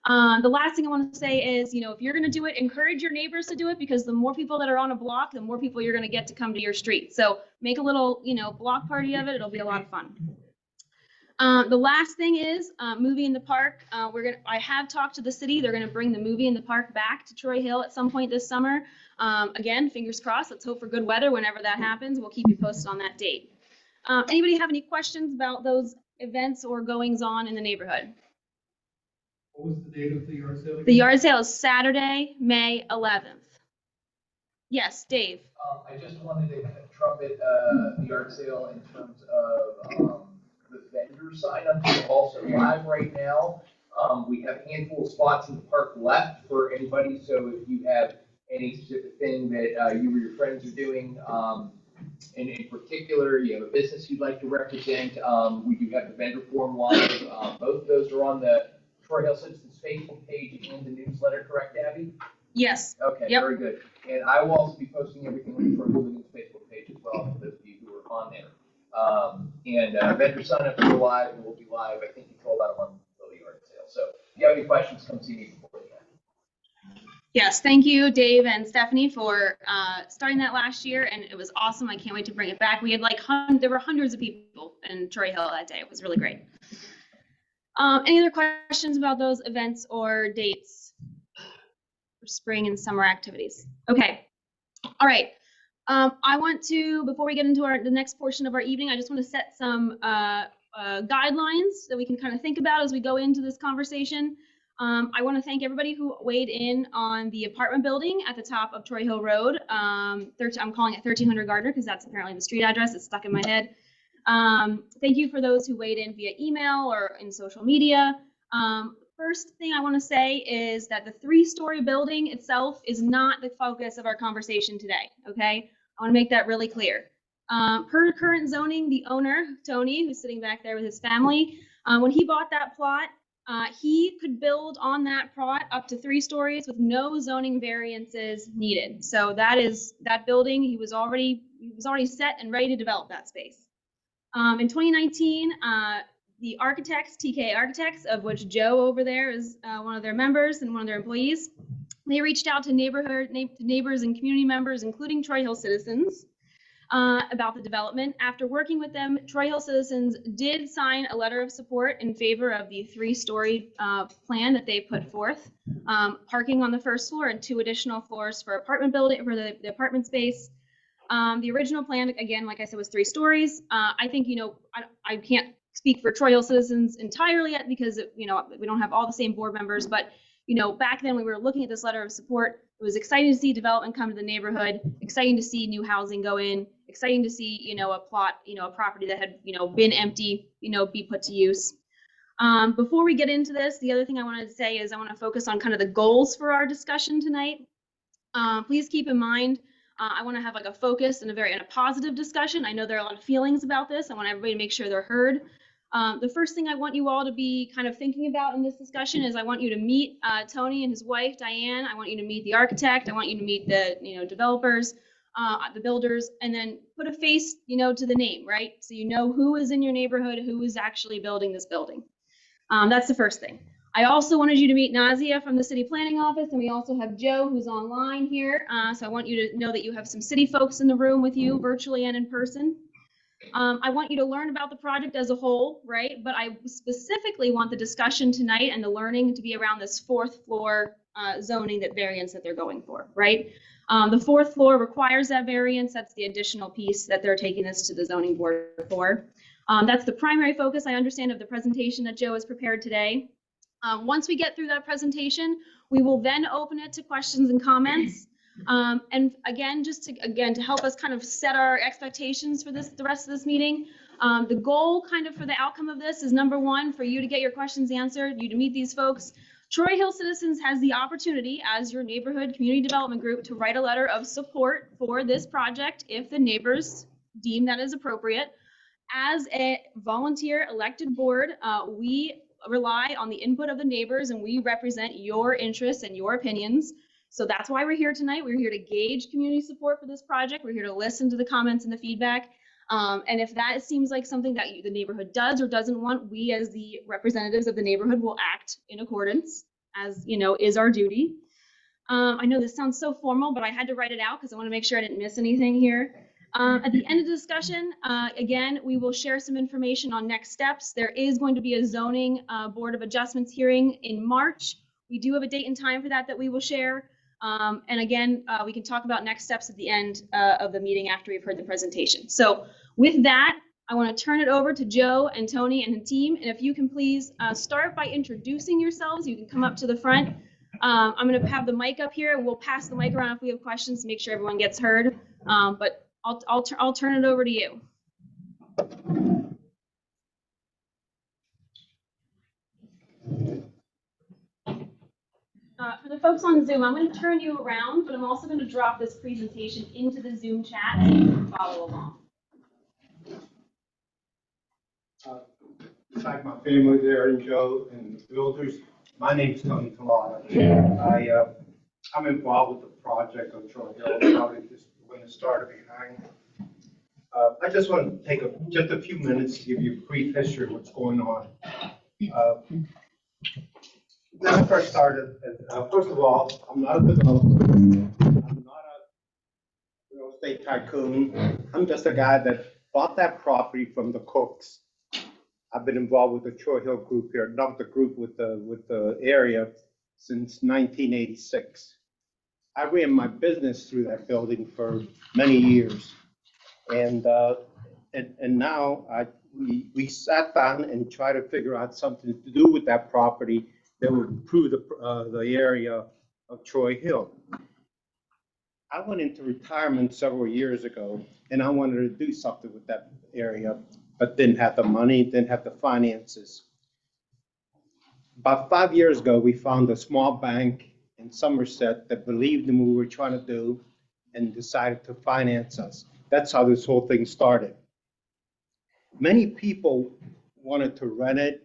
The last thing I want to say is, if you're going to do it, encourage your neighbors to do it, because the more people that are on a block, the more people you're going to get to come to your street. So make a little, block party of it. It'll be a lot of fun. The last thing is movie in the park. I have talked to the city. They're going to bring the movie in the park back to Troy Hill at some point this summer. Again, fingers crossed. Let's hope for good weather whenever that happens. We'll keep you posted on that date. Anybody have any questions about those events or goings on in the neighborhood? What was the date of the yard sale? The yard sale is Saturday, May 11th. Yes, Dave. I just wanted to trumpet the yard sale in terms of the vendor sign up is also live right now. We have a handful of spots in the park left for anybody. So if you have any specific thing that you or your friends are doing, and in particular, you have a business you'd like to represent, we do have the vendor form live. Both of those are on the Troy Hill Citizens Facebook page and the newsletter, correct, Abby? Yes. Okay, yep. Very good. And I will also be posting everything on the Troy Hill Citizens Facebook page as well for those of you who are on there. Vendor sign-ups are live and will be live, I think, until about a month until the yard sale. So if you have any questions, come see me before the end. Yes, thank you, Dave and Stephanie, for starting that last year, and it was awesome. I can't wait to bring it back. We had there were hundreds of people in Troy Hill that day. It was really great. Any other questions about those events or dates for spring and summer activities? Okay, all right. I want to, before we get into the next portion of our evening, I just want to set some guidelines that we can kind of think about as we go into this conversation. I want to thank everybody who weighed in on the apartment building at the top of Troy Hill Road. I'm calling it 1300 Gardner because that's apparently the street address. It's stuck in my head. Thank you for those who weighed in via email or in social media. First thing I want to say is that the 3-story building itself is not the focus of our conversation today, okay? I want to make that really clear. Per current zoning, the owner, Tony, who's sitting back there with his family, when he bought that plot, he could build on that plot up to 3 stories with no zoning variances needed. So that building, he was already set and ready to develop that space. In 2019, the architects, TK Architects, of which Joe over there is one of their members and one of their employees, they reached out to neighbors and community members, including Troy Hill citizens, about the development. After working with them, Troy Hill citizens did sign a letter of support in favor of the 3-story plan that they put forth, parking on the first floor and 2 additional floors for apartment building for the apartment space. The original plan, again, like I said, was 3 stories. I think, I can't speak for Troy Hill citizens entirely yet because, we don't have all the same board members, but, back then we were looking at this letter of support. It was exciting to see development come to the neighborhood, exciting to see new housing go in, exciting to see, a plot, a property that had, been empty, be put to use. Before we get into this, the other thing I wanted to say is I want to focus on kind of the goals for our discussion tonight. Please keep in mind, I want to have like a focus and a positive discussion. I know there are a lot of feelings about this. I want everybody to make sure they're heard. The first thing I want you all to be kind of thinking about in this discussion is I want you to meet Tony and his wife, Diane. I want you to meet the architect. I want you to meet the developers, the builders, and then put a face, to the name, right? So you know who is in your neighborhood, who is actually building this building. That's the first thing. I also wanted you to meet Nazia from the City Planning Office, and we also have Joe who's online here. So I want you to know that you have some city folks in the room with you, virtually and in person. I want you to learn about the project as a whole, right? But I specifically want the discussion tonight and the learning to be around this 4th floor zoning variance that they're going for, right? The 4th floor requires that variance. That's the additional piece that they're taking this to the zoning board for. That's the primary focus, I understand, of the presentation that Joe has prepared today. Once we get through that presentation, we will then open it to questions and comments. And again, to help us kind of set our expectations for the rest of this meeting, the goal kind of for the outcome of this is, number 1, for you to get your questions answered, you to meet these folks. Troy Hill Citizens has the opportunity, as your neighborhood community development group, to write a letter of support for this project if the neighbors deem that is appropriate. As a volunteer elected board, we rely on the input of the neighbors, and we represent your interests and your opinions. So that's why we're here tonight. We're here to gauge community support for this project. We're here to listen to the comments and the feedback. And if that seems like something that the neighborhood does or doesn't want, we as the representatives of the neighborhood will act in accordance, as is our duty. I know this sounds so formal, but I had to write it out because I want to make sure I didn't miss anything here. At the end of the discussion, again, we will share some information on next steps. There is going to be a zoning Board of Adjustments hearing in March. We do have a date and time for that we will share. And again, we can talk about next steps at the end of the meeting after we've heard the presentation. So with that, I want to turn it over to Joe and Tony and the team. And if you can please start by introducing yourselves. You can come up to the front. I'm going to have the mic up here, and we'll pass the mic around if we have questions to make sure everyone gets heard. But I'll turn it over to you. For the folks on Zoom, I'm going to turn you around, but I'm also going to drop this presentation into the Zoom chat so you can follow along. Like my family there, and Joe and the builders. My name is Tony Collada. I'm involved with the project on Troy Hill, probably just when it started behind. I just want to take just a few minutes to give you a brief history of what's going on. When I first started, first of all, I'm not a developer. I'm not a real estate tycoon. I'm just a guy that bought that property from the Cooks. I've been involved with the Troy Hill group here, not the group with the area, since 1986. I ran my business through that building for many years, and now we sat down and tried to figure out something to do with that property that would improve the area of Troy Hill. I went into retirement several years ago, and I wanted to do something with that area. but didn't have the money, didn't have the finances. About 5 years ago, we found a small bank in Somerset that believed in what we were trying to do and decided to finance us. That's how this whole thing started. Many people wanted to rent it.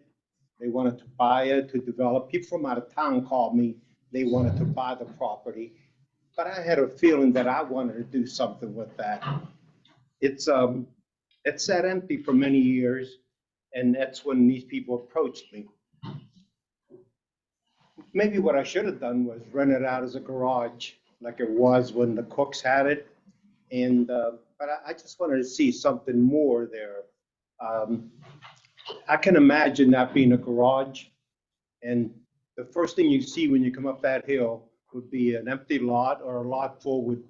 They wanted to buy it, to develop. People from out of town called me. They wanted to buy the property. But I had a feeling that I wanted to do something with that. It sat empty for many years, and that's when these people approached me. Maybe what I should have done was rent it out as a garage, like it was when the Cooks had it. And but I just wanted to see something more there. I can imagine that being a garage, and the first thing you see when you come up that hill would be an empty lot or a lot full with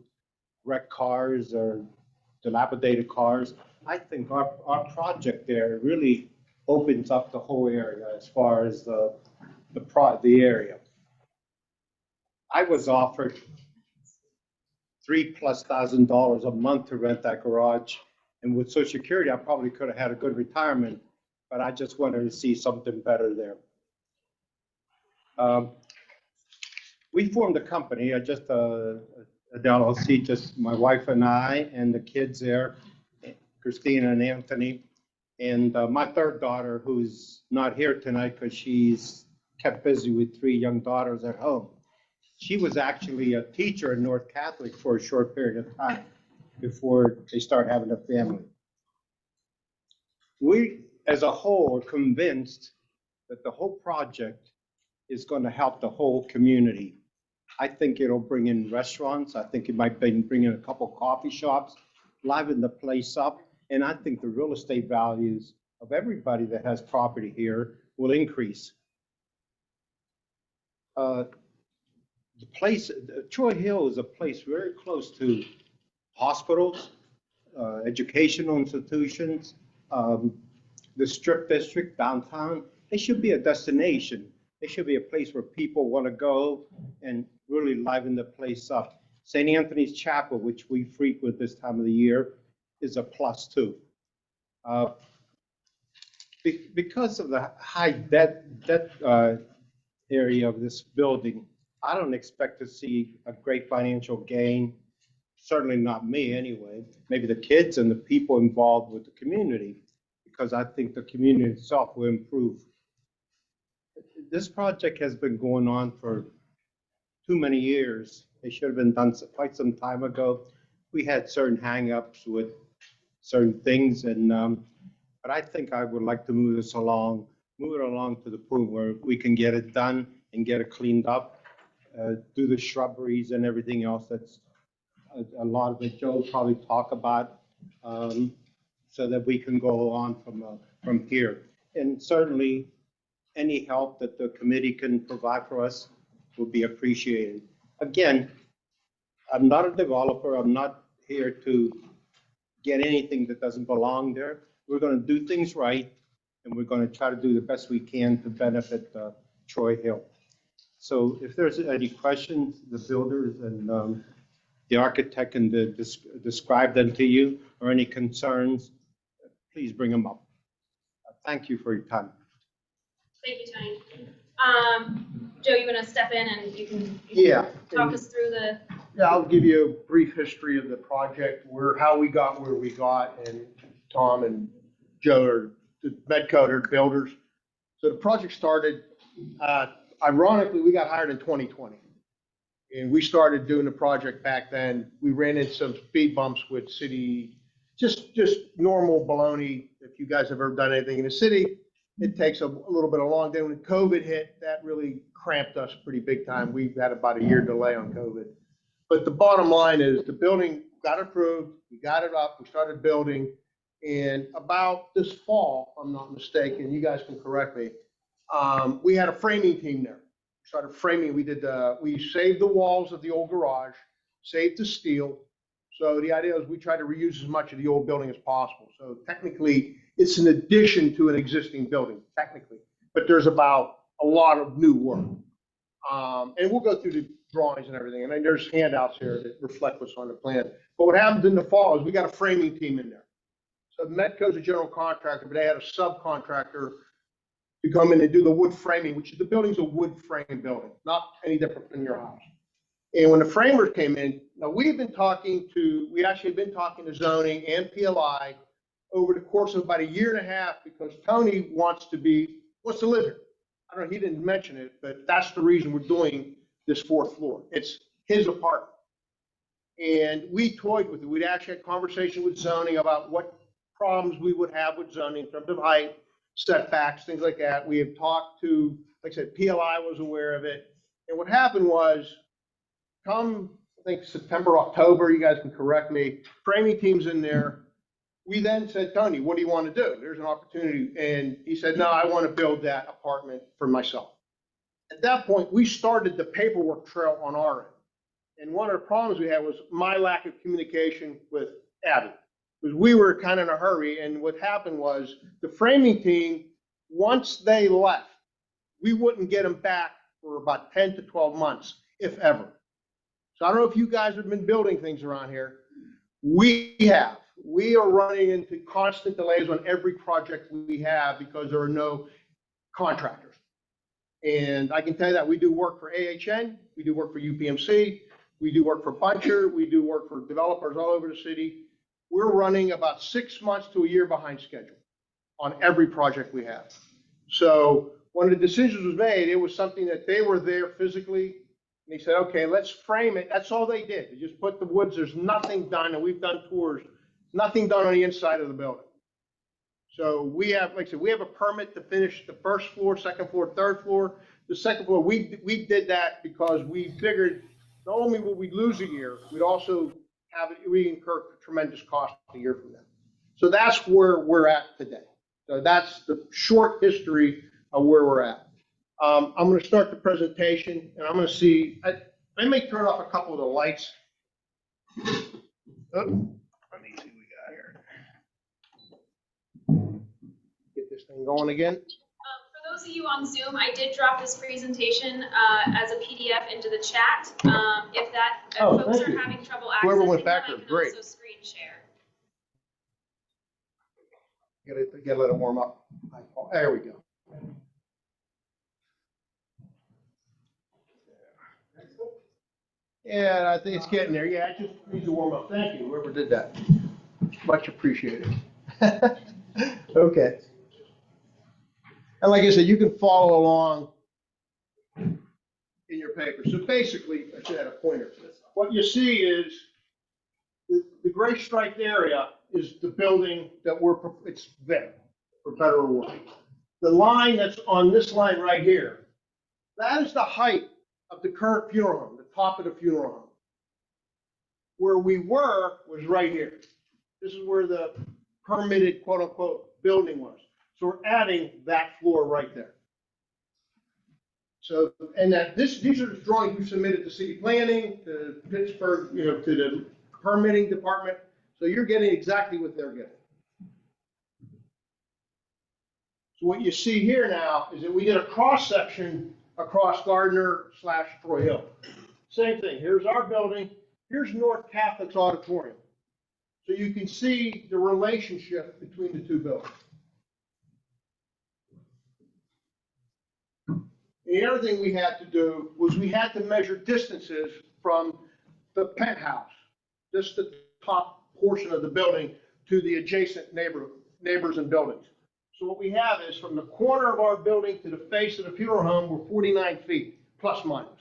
wrecked cars or dilapidated cars. I think our project there really opens up the whole area as far as the area. I was offered $3,000+ a month to rent that garage, and with Social Security, I probably could have had a good retirement, but I just wanted to see something better there. We formed a company, just an LLC, just my wife and I and the kids there, Christina and Anthony, and my third daughter, who's not here tonight because she's kept busy with 3 young daughters at home. She was actually a teacher in North Catholic for a short period of time before they start having a family. We, as a whole, are convinced that the whole project is going to help the whole community. I think it'll bring in restaurants. I think it might bring in a couple coffee shops, liven the place up. And I think the real estate values of everybody that has property here will increase. The place, Troy Hill is a place very close to hospitals, educational institutions, the Strip District downtown. It should be a destination. It should be a place where people want to go and really liven the place up. St. Anthony's Chapel, which we frequent this time of the year, is a plus too. Because of the high debt area of this building, I don't expect to see a great financial gain. Certainly not me anyway. Maybe the kids and the people involved with the community, because I think the community itself will improve. This project has been going on for too many years. It should have been done quite some time ago. We had certain hang-ups with certain things, and but I think I would like to move it along to the point where we can get it done and get it cleaned up, do the shrubberies and everything else. That's a lot of it Joe will probably talk about, so that we can go on from here. And certainly, any help that the committee can provide for us will be appreciated. Again, I'm not a developer. I'm not here to get anything that doesn't belong there. We're going to do things right, and we're going to try to do the best we can to benefit Troy Hill. So if there's any questions, the builders and the architect can describe them to you, or any concerns, please bring them up. Thank you for your time. Thank you, Tony. Joe, you want to step in and you can talk us through the. Yeah, I'll give you a brief history of the project, how we got where we got, and Tom and Joe are the Medco, are builders. So the project started, ironically, we got hired in 2020. And we started doing the project back then. We ran into some speed bumps with city, just normal baloney. If you guys have ever done anything in the city, it takes a little bit of long day. When COVID hit, that really cramped us pretty big time. We've had about a year delay on COVID. But the bottom line is the building got approved, we got it up, we started building. And about this fall, if I'm not mistaken, you guys can correct me, we had a framing team there. Started framing, we saved the walls of the old garage, saved the steel. So the idea is we try to reuse as much of the old building as possible. So technically, it's an addition to an existing building, technically. But there's about a lot of new work. And we'll go through the drawings and everything. And then there's handouts here that reflect what's on the plan. But what happens in the fall is we got a framing team in there. So Medco's a general contractor, but they had a subcontractor to come in and do the wood framing, which is the building's a wood frame building, not any different than your house. And when the framers came in, now we actually have been talking to zoning and PLI over the course of about a year and a half, because Tony wants to live here. I don't know, he didn't mention it, but that's the reason we're doing this 4th floor. It's his apartment. And we toyed with it. We'd actually had conversation with zoning about what problems we would have with zoning in terms of height, setbacks, things like that. We have talked to, like I said, PLI was aware of it. And what happened was, come, I think September, October, you guys can correct me, framing team's in there. We then said, Tony, what do you want to do? There's an opportunity. And he said, no, I want to build that apartment for myself. At that point, we started the paperwork trail on our end. And one of the problems we had was my lack of communication with Abby, because we were kind of in a hurry. And what happened was the framing team, once they left, we wouldn't get them back for about 10 to 12 months, if ever. So I don't know if you guys have been building things around here. We have. We are running into constant delays on every project we have because there are no contractors. And I can tell you that we do work for AHN, we do work for UPMC, we do work for Buncher, we do work for developers all over the city. We're running about 6 months to a year behind schedule on every project we have. So when the decisions was made, it was something that they were there physically. And they said, okay, let's frame it. That's all they did. They just put the woods, there's nothing done, and we've done tours, nothing done on the inside of the building. So we have, like I said, we have a permit to finish the 1st floor, 2nd floor, 3rd floor. The 2nd floor, we did that because we figured not only would we lose a year, we'd also we incur tremendous cost a year from that. So that's where we're at today. So that's the short history of where we're at. I'm going to start the presentation, and I'm going to see, I may turn off a couple of the lights. Oh. This thing going again. For those of you on Zoom, I did drop this presentation as a PDF into the chat. If folks are having trouble accessing, whoever went back there, great. Also screen share. Gotta let it warm up. There we go. Yeah, I think it's getting there. Yeah, it just needs to warm up. Thank you, whoever did that. Much appreciated. Okay. And like I said, you can follow along in your paper. So basically, I should have a pointer. What you see is the gray striped area is the building that it's there, for better or worse. The line that's on this line right here, that is the height of the current funeral home, the top of the funeral home. Where we were was right here. This is where the permitted quote unquote building was. So we're adding that floor right there. So, and these are the drawings we submitted to city planning, to Pittsburgh, to the permitting department. So you're getting exactly what they're getting. So what you see here now is that we did a cross section across Gardner/Troy Hill. Same thing. Here's our building. Here's North Catholic's auditorium. So you can see the relationship between the two buildings. The other thing we had to do was we had to measure distances from the penthouse, just the top portion of the building, to the adjacent neighbors and buildings. So what we have is from the corner of our building to the face of the funeral home, we're 49 feet, plus minus.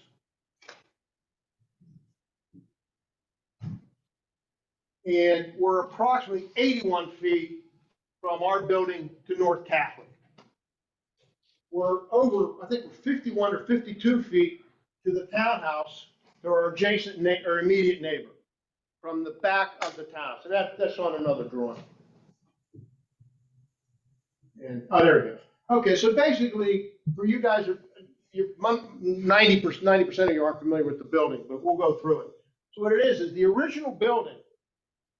And we're approximately 81 feet from our building to North Catholic. We're over, I think we're 51 or 52 feet to the townhouse, to our adjacent or immediate neighbor, from the back of the townhouse. And that's on another drawing. And, oh, there it goes. Okay, so basically, for you guys, 90% of you aren't familiar with the building, but we'll go through it. So what it is the original building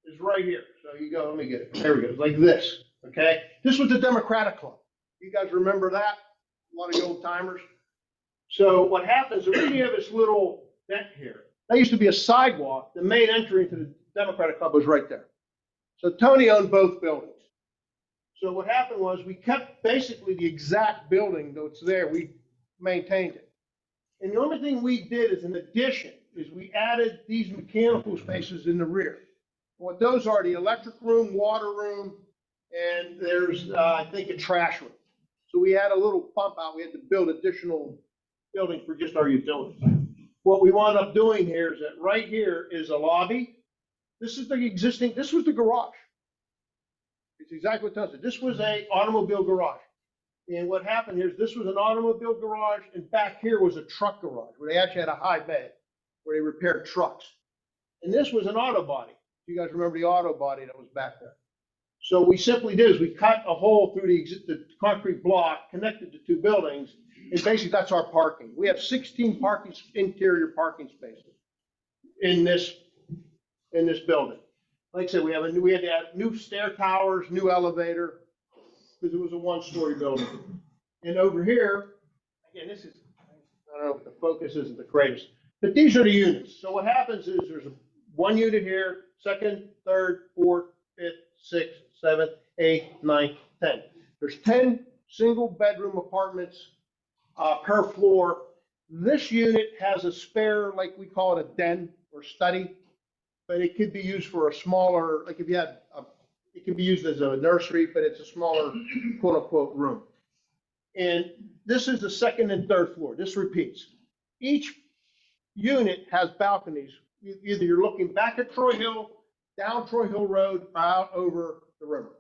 is right here. So you go, let me get it. There we go, it's like this, okay? This was the Democratic Club. You guys remember that? A lot of the old timers. So what happens is we have this little vent here. That used to be a sidewalk. The main entry into the Democratic Club was right there. So Tony owned both buildings. So what happened was we kept basically the exact building that's there. We maintained it. And the only thing we did as an addition is we added these mechanical spaces in the rear. What those are, the electric room, water room, and there's, I think, a trash room. So we had a little pump out. We had to build additional building for just our utilities. What we wound up doing here is that right here is a lobby. This is the existing, this was the garage. It's exactly what it does. This was a automobile garage. And what happened here is this was an automobile garage, and back here was a truck garage where they actually had a high bay where they repaired trucks. And this was an auto body. You guys remember the auto body that was back there. So we simply did is we cut a hole through the concrete block, connected the two buildings, and basically that's our parking. We have 16 interior parking spaces in this building. Like I said, we had to add new stair towers, new elevator, because it was a one-story building. And over here, again, this is, I don't know if the focus isn't the greatest, but these are the units. So what happens is there's one unit here, second, third, fourth, fifth, sixth, seventh, eighth, ninth, 10. There's 10 single bedroom apartments per floor. This unit has a spare, like we call it a den or study, but it could be used for a smaller, like if you had it can be used as a nursery, but it's a smaller quote unquote room. And this is the second and third floor. This repeats. Each unit has balconies. Either you're looking back at Troy Hill, down Troy Hill Road, or out over the river.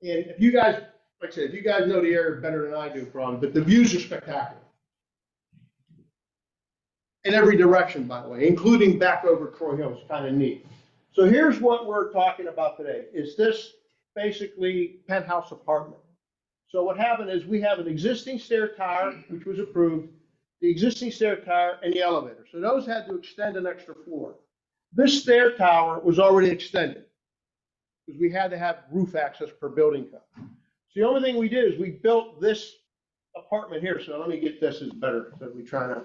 And if you guys, like I said, if you guys know the area better than I do, probably, but the views are spectacular. In every direction, by the way, including back over Troy Hill. It's kind of neat. So here's what we're talking about today. Is this basically penthouse apartment? So what happened is we have an existing stair tower, which was approved, the existing stair tower and the elevator. So those had to extend an extra floor. This stair tower was already extended because we had to have roof access per building code. So the only thing we did is we built this apartment here. So let me get this is better. So we trying to,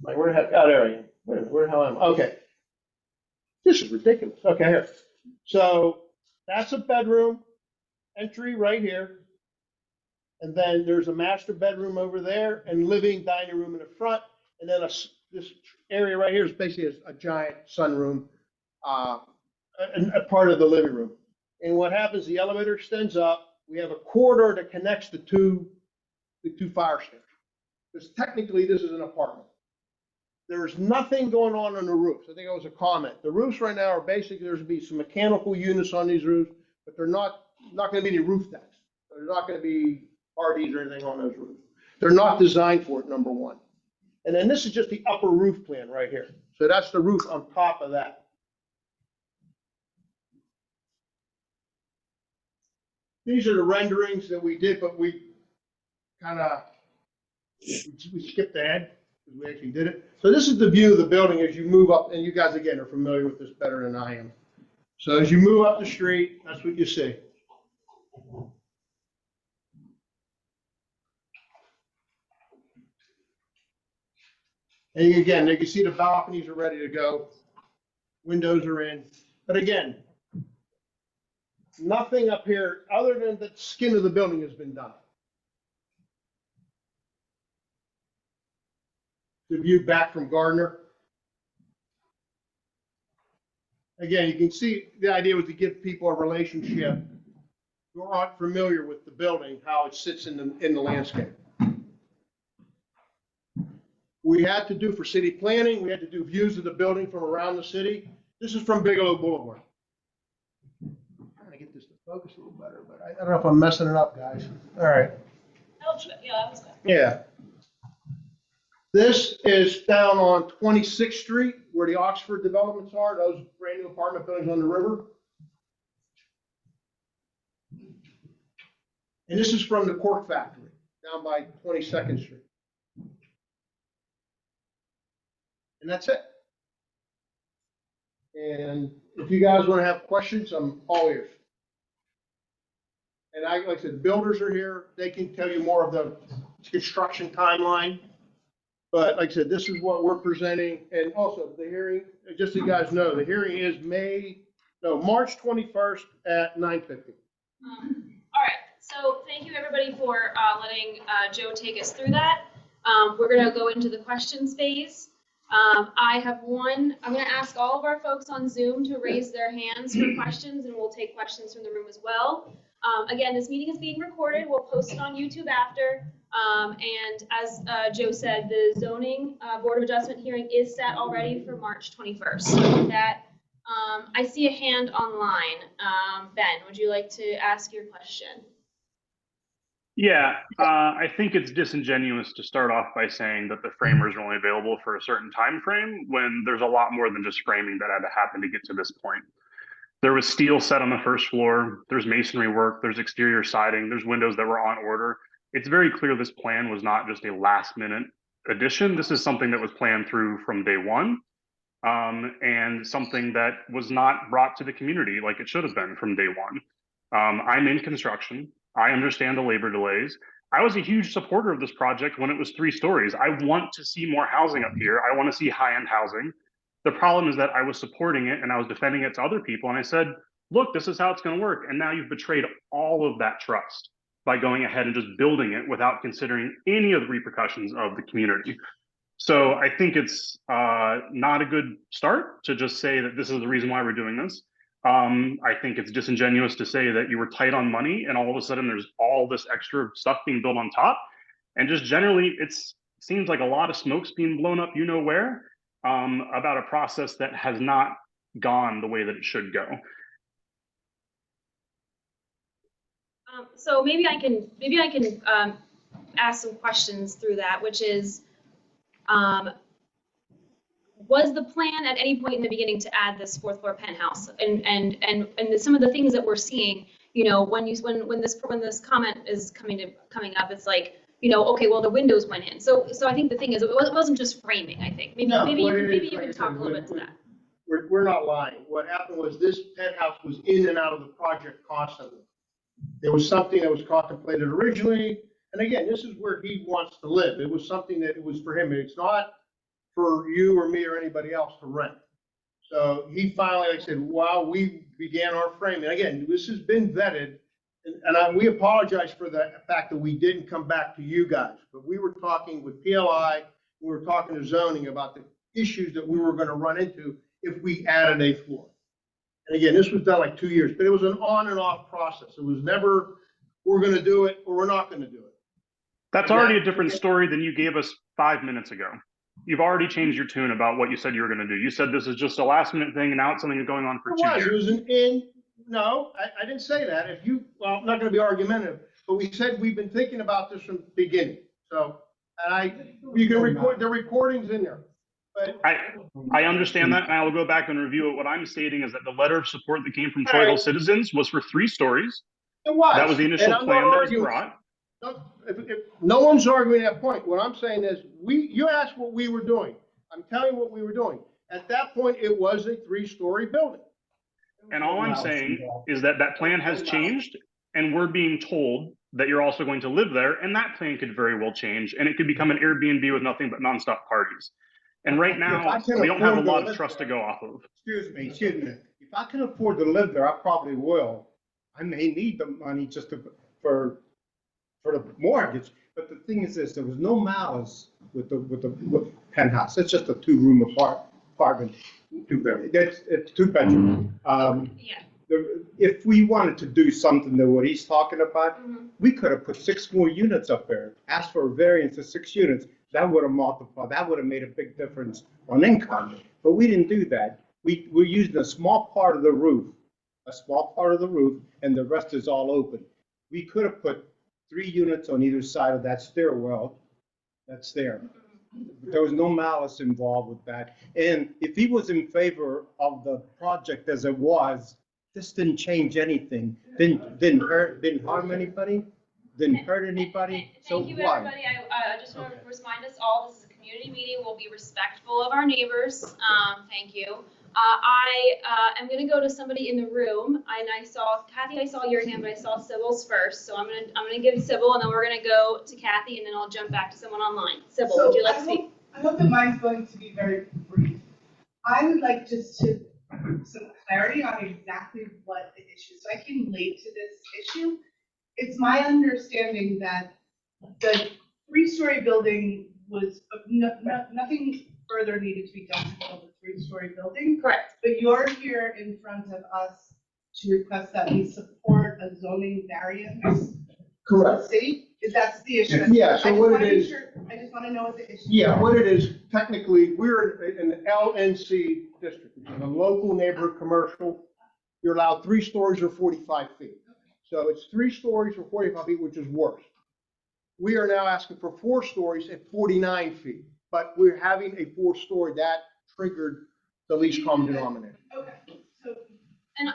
like, where the heck, oh, there I am. Where the hell am I? Okay. This is ridiculous. Okay, here. So that's a bedroom entry right here. And then there's a master bedroom over there and living dining room in the front. And then this area right here is basically a giant sunroom, a part of the living room. And what happens, the elevator extends up. We have a corridor that connects the two fire stairs. Because technically this is an apartment. There's nothing going on the roofs. I think it was a comment. The roofs right now are basically, there's going to be some mechanical units on these roofs, but they're not going to be any roof decks. There's not going to be parties or anything on those roofs. They're not designed for it, number one. And then this is just the upper roof plan right here. So that's the roof on top of that. These are the renderings that we did, but we kind of, we skipped ahead because we actually did it. So this is the view of the building as you move up, and you guys, again, are familiar with this better than I am. So as you move up the street, that's what you see. And again, you can see the balconies are ready to go. Windows are in. But again, nothing up here other than the skin of the building has been done. The view back from Gardner. Again, you can see the idea was to give people a relationship who aren't familiar with the building, how it sits in the landscape. We had to do for city planning, we had to do views of the building from around the city. This is from Bigelow Boulevard. I'm trying to get this to focus a little better, but I don't know if I'm messing it up, guys. All right. Yeah, that was good. Yeah. This is down on 26th Street where the Oxford developments are, those brand new apartment buildings on the river. And this is from the cork factory down by 22nd Street. And that's it. And if you guys want to have questions, I'm all ears. And like I said, the builders are here. They can tell you more of the construction timeline. But like I said, this is what we're presenting. And also the hearing, just so you guys know, the hearing is March 21st at 9:50. All right, so thank you everybody for letting Joe take us through that. We're gonna go into the questions phase. I have one, I'm gonna ask all of our folks on Zoom to raise their hands for questions, and we'll take questions from the room as well. Again, this meeting is being recorded. We'll post it on YouTube after. And as Joe said, the zoning Board of Adjustment hearing is set already for March 21st. So with that, I see a hand online. Ben, would you like to ask your question? Yeah, I think it's disingenuous to start off by saying that the framers are only available for a certain time frame when there's a lot more than just framing that had to happen to get to this point. There was steel set on the first floor, there's masonry work, there's exterior siding, there's windows that were on order. It's very clear this plan was not just a last minute addition. This is something that was planned through from day one, and something that was not brought to the community like it should have been from day one. I'm in construction. I understand the labor delays. I was a huge supporter of this project when it was 3 stories. I want to see more housing up here. I want to see high-end housing. The problem is that I was supporting it and I was defending it to other people. And I said, look, this is how it's going to work. And now you've betrayed all of that trust by going ahead and just building it without considering any of the repercussions of the community. So I think it's not a good start to just say that this is the reason why we're doing this. I think it's disingenuous to say that you were tight on money and all of a sudden there's all this extra stuff being built on top. And just generally, it seems like a lot of smoke's being blown up, you know where, about a process that has not gone the way that it should go. So maybe I can ask some questions through that, which is, was the plan at any point in the beginning to add this 4th floor penthouse? And some of the things that we're seeing, you know, when this comment is coming up, it's like, you know, okay, well the windows went in. So I think the thing is, it wasn't just framing. I think maybe you can talk a little bit to that. We're not lying. What happened was this penthouse was in and out of the project constantly. There was something that was contemplated originally, and again, this is where he wants to live. It was something that it was for him. It's not for you or me or anybody else to rent. So he finally, like I said, while we began our framing, again, this has been vetted, and we apologize for the fact that we didn't come back to you guys, but we were talking with PLI, we were talking to zoning about the issues that we were going to run into if we added a floor. And again, this was done like 2 years, but it was an on and off process. It was never, we're going to do it or we're not going to do it. That's already a different story than you gave us 5 minutes ago. You've already changed your tune about what you said you were going to do. You said this is just a last minute thing and now it's something that's going on for 2 years. It was no, I didn't say that. Well, I'm not going to be argumentative, but we said we've been thinking about this from the beginning. So, you can record, the recording's in there. But I understand that, and I will go back and review it. What I'm stating is that the letter of support that came from Troy Hill citizens was for 3 stories. It was. That was the initial plan that was brought. No one's arguing that point. What I'm saying is, you asked what we were doing. I'm telling you what we were doing. At that point, it was a 3-story building. And all I'm saying is that that plan has changed, and we're being told that you're also going to live there, and that plan could very well change, and it could become an Airbnb with nothing but nonstop parties. And right now, we don't have a lot of trust to go off of. Excuse me. If I can afford to live there, I probably will. I may need the money just for the mortgage. But the thing is this: there was no malice with the penthouse. It's just a 2-room apartment, 2-bedroom. It's 2-bedroom. If we wanted to do something to what he's talking about, we could have put 6 more units up there. Asked for a variance of 6 units. That would have multiplied. That would have made a big difference on income. But we didn't do that. We're using a small part of the roof, and the rest is all open. We could have put 3 units on either side of that stairwell that's there. There was no malice involved with that. And if he was in favor of the project as it was, this didn't change anything. Didn't harm anybody. Didn't hurt anybody. Thank you, everybody. I just want to remind us all, this is a community meeting. We'll be respectful of our neighbors. Thank you. I am going to go to somebody in the room, and I saw Kathy. I saw your hand, but I saw Sybil's first. So I'm gonna give Sybil, and then we're gonna go to Kathy, and then I'll jump back to someone online. Sybil, would you like to speak? I hope that mine's going to be very brief. I would like just to clarity on exactly what the issue is. So I came late to this issue. It's my understanding that the 3-story building was, nothing further needed to be done to build a 3-story building. Correct. But you're here in front of us to request that we support a zoning variance. Correct. City, that's the issue. Yeah, so what it is. I just want to know what the issue is. Yeah, what it is, technically, we're in the LNC district, which is a local neighborhood commercial. You're allowed 3 stories or 45 feet. So it's 3 stories or 45 feet, which is worse. We are now asking for 4 stories at 49 feet, but we're having a 4-story that triggered the least common denominator. Okay, so. And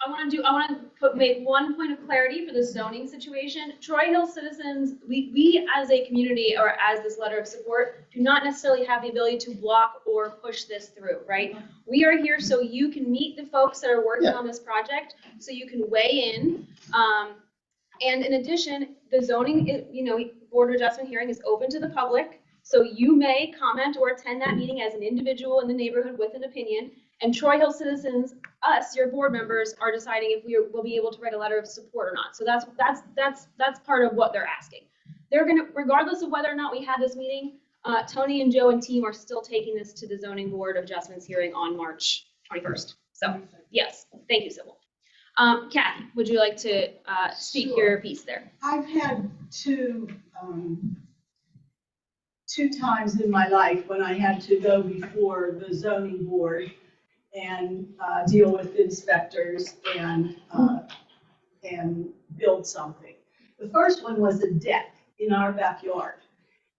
I want to make one point of clarity for the zoning situation. Troy Hill citizens, we as a community or as this letter of support do not necessarily have the ability to block or push this through, right? We are here so you can meet the folks that are working on this project, so you can weigh in. And in addition, the zoning, board of adjustment hearing is open to the public. So you may comment or attend that meeting as an individual in the neighborhood with an opinion. And Troy Hill citizens, us, your board members, are deciding if we will be able to write a letter of support or not. So that's part of what they're asking. They're gonna, regardless of whether or not we had this meeting, Tony and Joe and team are still taking this to the zoning board of adjustments hearing on March 21st. So yes, thank you, Sybil. Kathy, would you like to speak your piece there? I've had two times in my life when I had to go before the zoning board and deal with inspectors and build something. The first one was a deck in our backyard.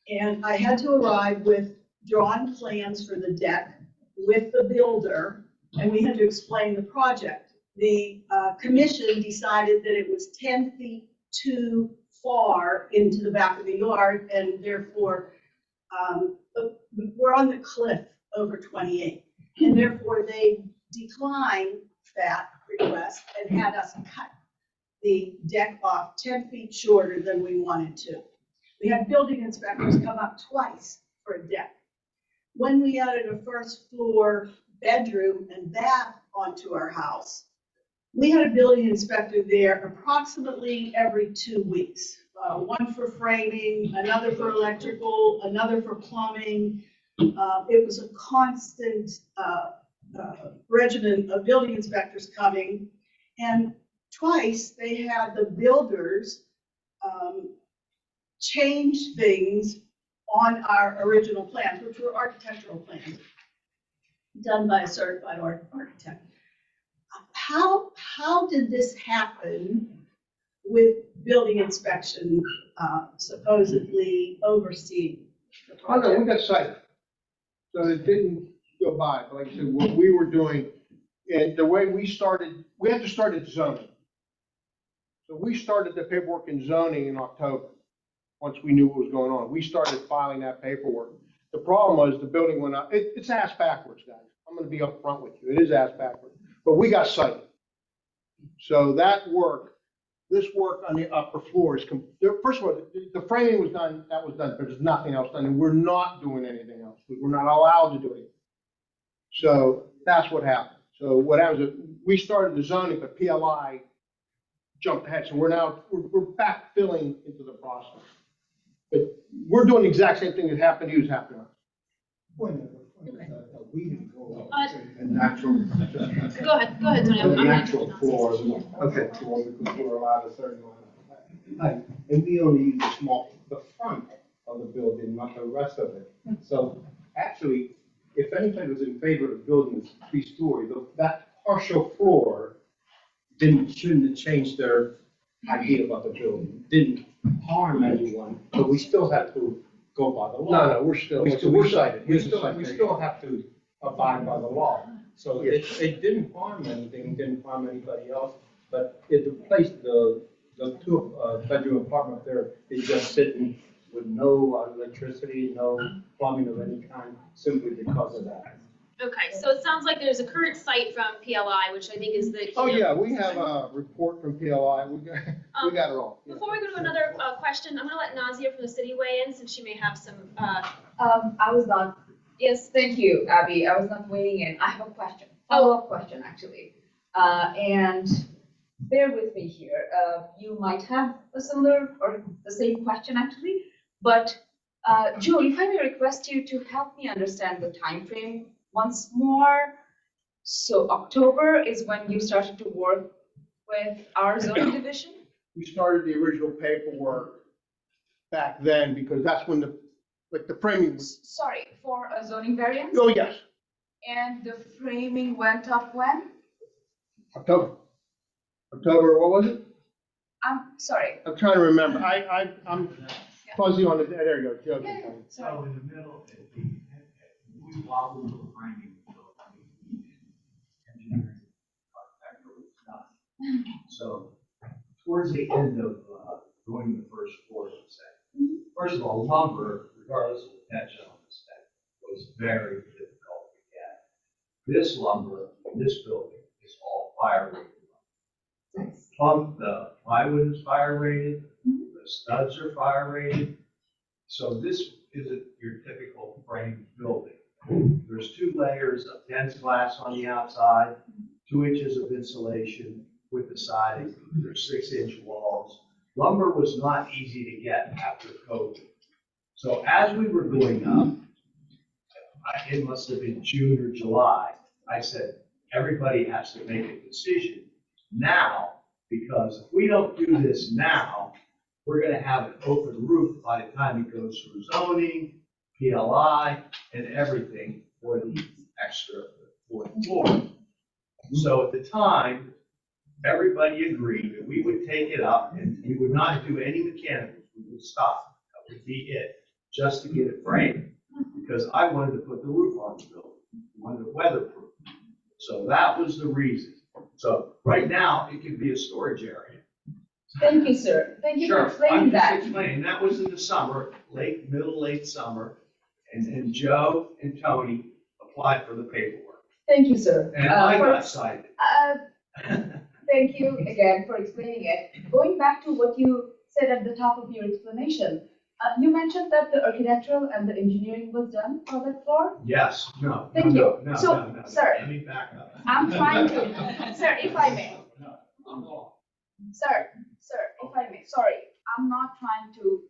And I had to arrive with drawn plans for the deck with the builder, and we had to explain the project. The commission decided that it was 10 feet too far into the back of the yard, and therefore we're on the cliff over 28. And therefore they declined that request and had us cut the deck off 10 feet shorter than we wanted to. We had building inspectors come up twice for a deck. When we added a first floor bedroom and bath onto our house, we had a building inspector there approximately every 2 weeks. One for framing, another for electrical, another for plumbing. It was a constant regimen of building inspectors coming. And twice they had the builders change things on our original plans, which were architectural plans done by a certified architect. How did this happen with building inspection supposedly overseeing the Oh, no, project? we got cited. So it didn't go by, but like I said, what we were doing, and the way we started, we had to start at zoning. So we started the paperwork in zoning in October, once we knew what was going on. We started filing that paperwork. The problem was the building went up, it's ass backwards, guys. I'm gonna be upfront with you, it is ass backwards, but we got cited. So that work, this work on the upper floor is, first of all, the framing was done, that was done, but there's nothing else done, and we're not doing anything else. We're not allowed to do anything. So that's what happened. So what happens is, we started the zoning, but PLI jumped ahead, so we're backfilling into the process. But we're doing the exact same thing that happened to you is happening to us. We didn't go an actual. Go ahead, Tony. I'm The gonna- actual floor, okay, floor, because we're allowed a certain amount of height. And we only use the front of the building, not the rest of it. So actually, if anybody was in favor of building this 3-story, that partial floor shouldn't have changed their idea about the building. Didn't harm anyone, but we still have to go by the law. No, we're still cited. We still have to abide by the law. So it didn't harm anything, didn't harm anybody else, but it replaced the 2-bedroom apartment there is just sitting with no electricity, no plumbing of any kind, simply because of that. Okay, so it sounds like there's a current site from PLI, which I think is the. Oh, yeah, we have a report from PLI, we got it all. Before we go to another question, I'm gonna let Nazia from the city weigh in, since she may have some. I was not. Yes, thank you, Abby. I was not weighing in. I have a question. Follow-up question, actually. And bear with me here. You might have a similar or the same question actually, but Joe, if I may request you to help me understand the time frame once more. So October is when you started to work with our zoning division? We started the original paperwork back then because that's when the framing was. Sorry, for a zoning variance? Oh, yes, And the framing went up when? October. October, what was it? I'm sorry. I'm trying to remember. I'm fuzzy on the, there you go, Joe. Yeah, So in the middle, we wobbled the framing. Engineering, architectural stuff. So towards the end of doing the first floor, let's say, first of all, lumber, regardless of the catch on the spec, was very difficult to get. This lumber, in this building, is all fire rated. The plywood is fire rated, the studs are fire rated. So this isn't your typical frame building. There's 2 layers of dense glass on the outside, 2 inches of insulation with the siding. There's 6-inch walls. Lumber was not easy to get after COVID. So as we were going up, it must have been June or July, I said, everybody has to make a decision now, because if we don't do this now, we're gonna have an open roof by the time it goes through zoning, PLI, and everything for the extra 4th floor. So at the time, everybody agreed that we would take it up and we would not do any mechanicals, we would stop. That would be it, just to get it framed, because I wanted to put the roof on the building, wanted it weatherproof. So that was the reason. So right now, it can be a storage area. Thank you, sir. Thank you for explaining that. I'm just explaining. That was in the summer, late summer, and Joe and Tony applied for the paperwork. Thank you, sir. And I got excited. Thank you again for explaining it. Going back to what you said at the top of your explanation, you mentioned that the architectural and the engineering was done for that floor? Yes, no. Thank you. No, So, no. sir, Let me back up. I'm trying to, sir, if I may. No, I'm wrong. Sir, if I may, sorry, I'm not trying to,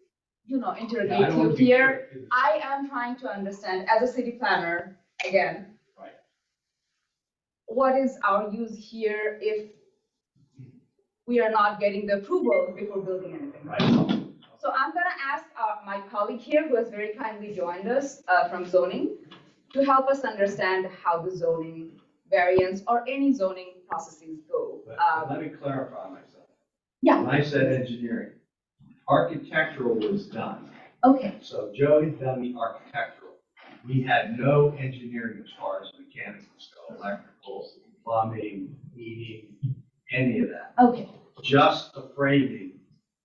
Yeah, I interrogate don't you wanna be here. fair. I am trying to understand, as a city planner, again. Right. What is our use here if we are not getting the approval before building anything? Right. So I'm gonna ask my colleague here, who has very kindly joined us from zoning, to help us understand how the zoning variance or any zoning processes go. But let me clarify myself. Yeah. When I said engineering, architectural was done. Okay. So Joe had done the architectural. We had no engineering as far as mechanicals go, electrical, plumbing, heating, any of that. Okay. Just the framing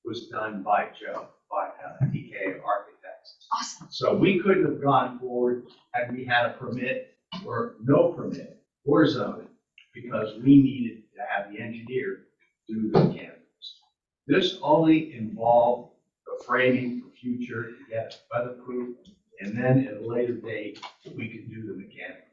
was done by Joe, by DK Architects. Awesome. So we couldn't have gone forward had we had a permit or no permit or zoning, because we needed to have the engineer do the mechanicals. This only involved the framing for future to get it weatherproof, and then at a later date, we could do the mechanicals.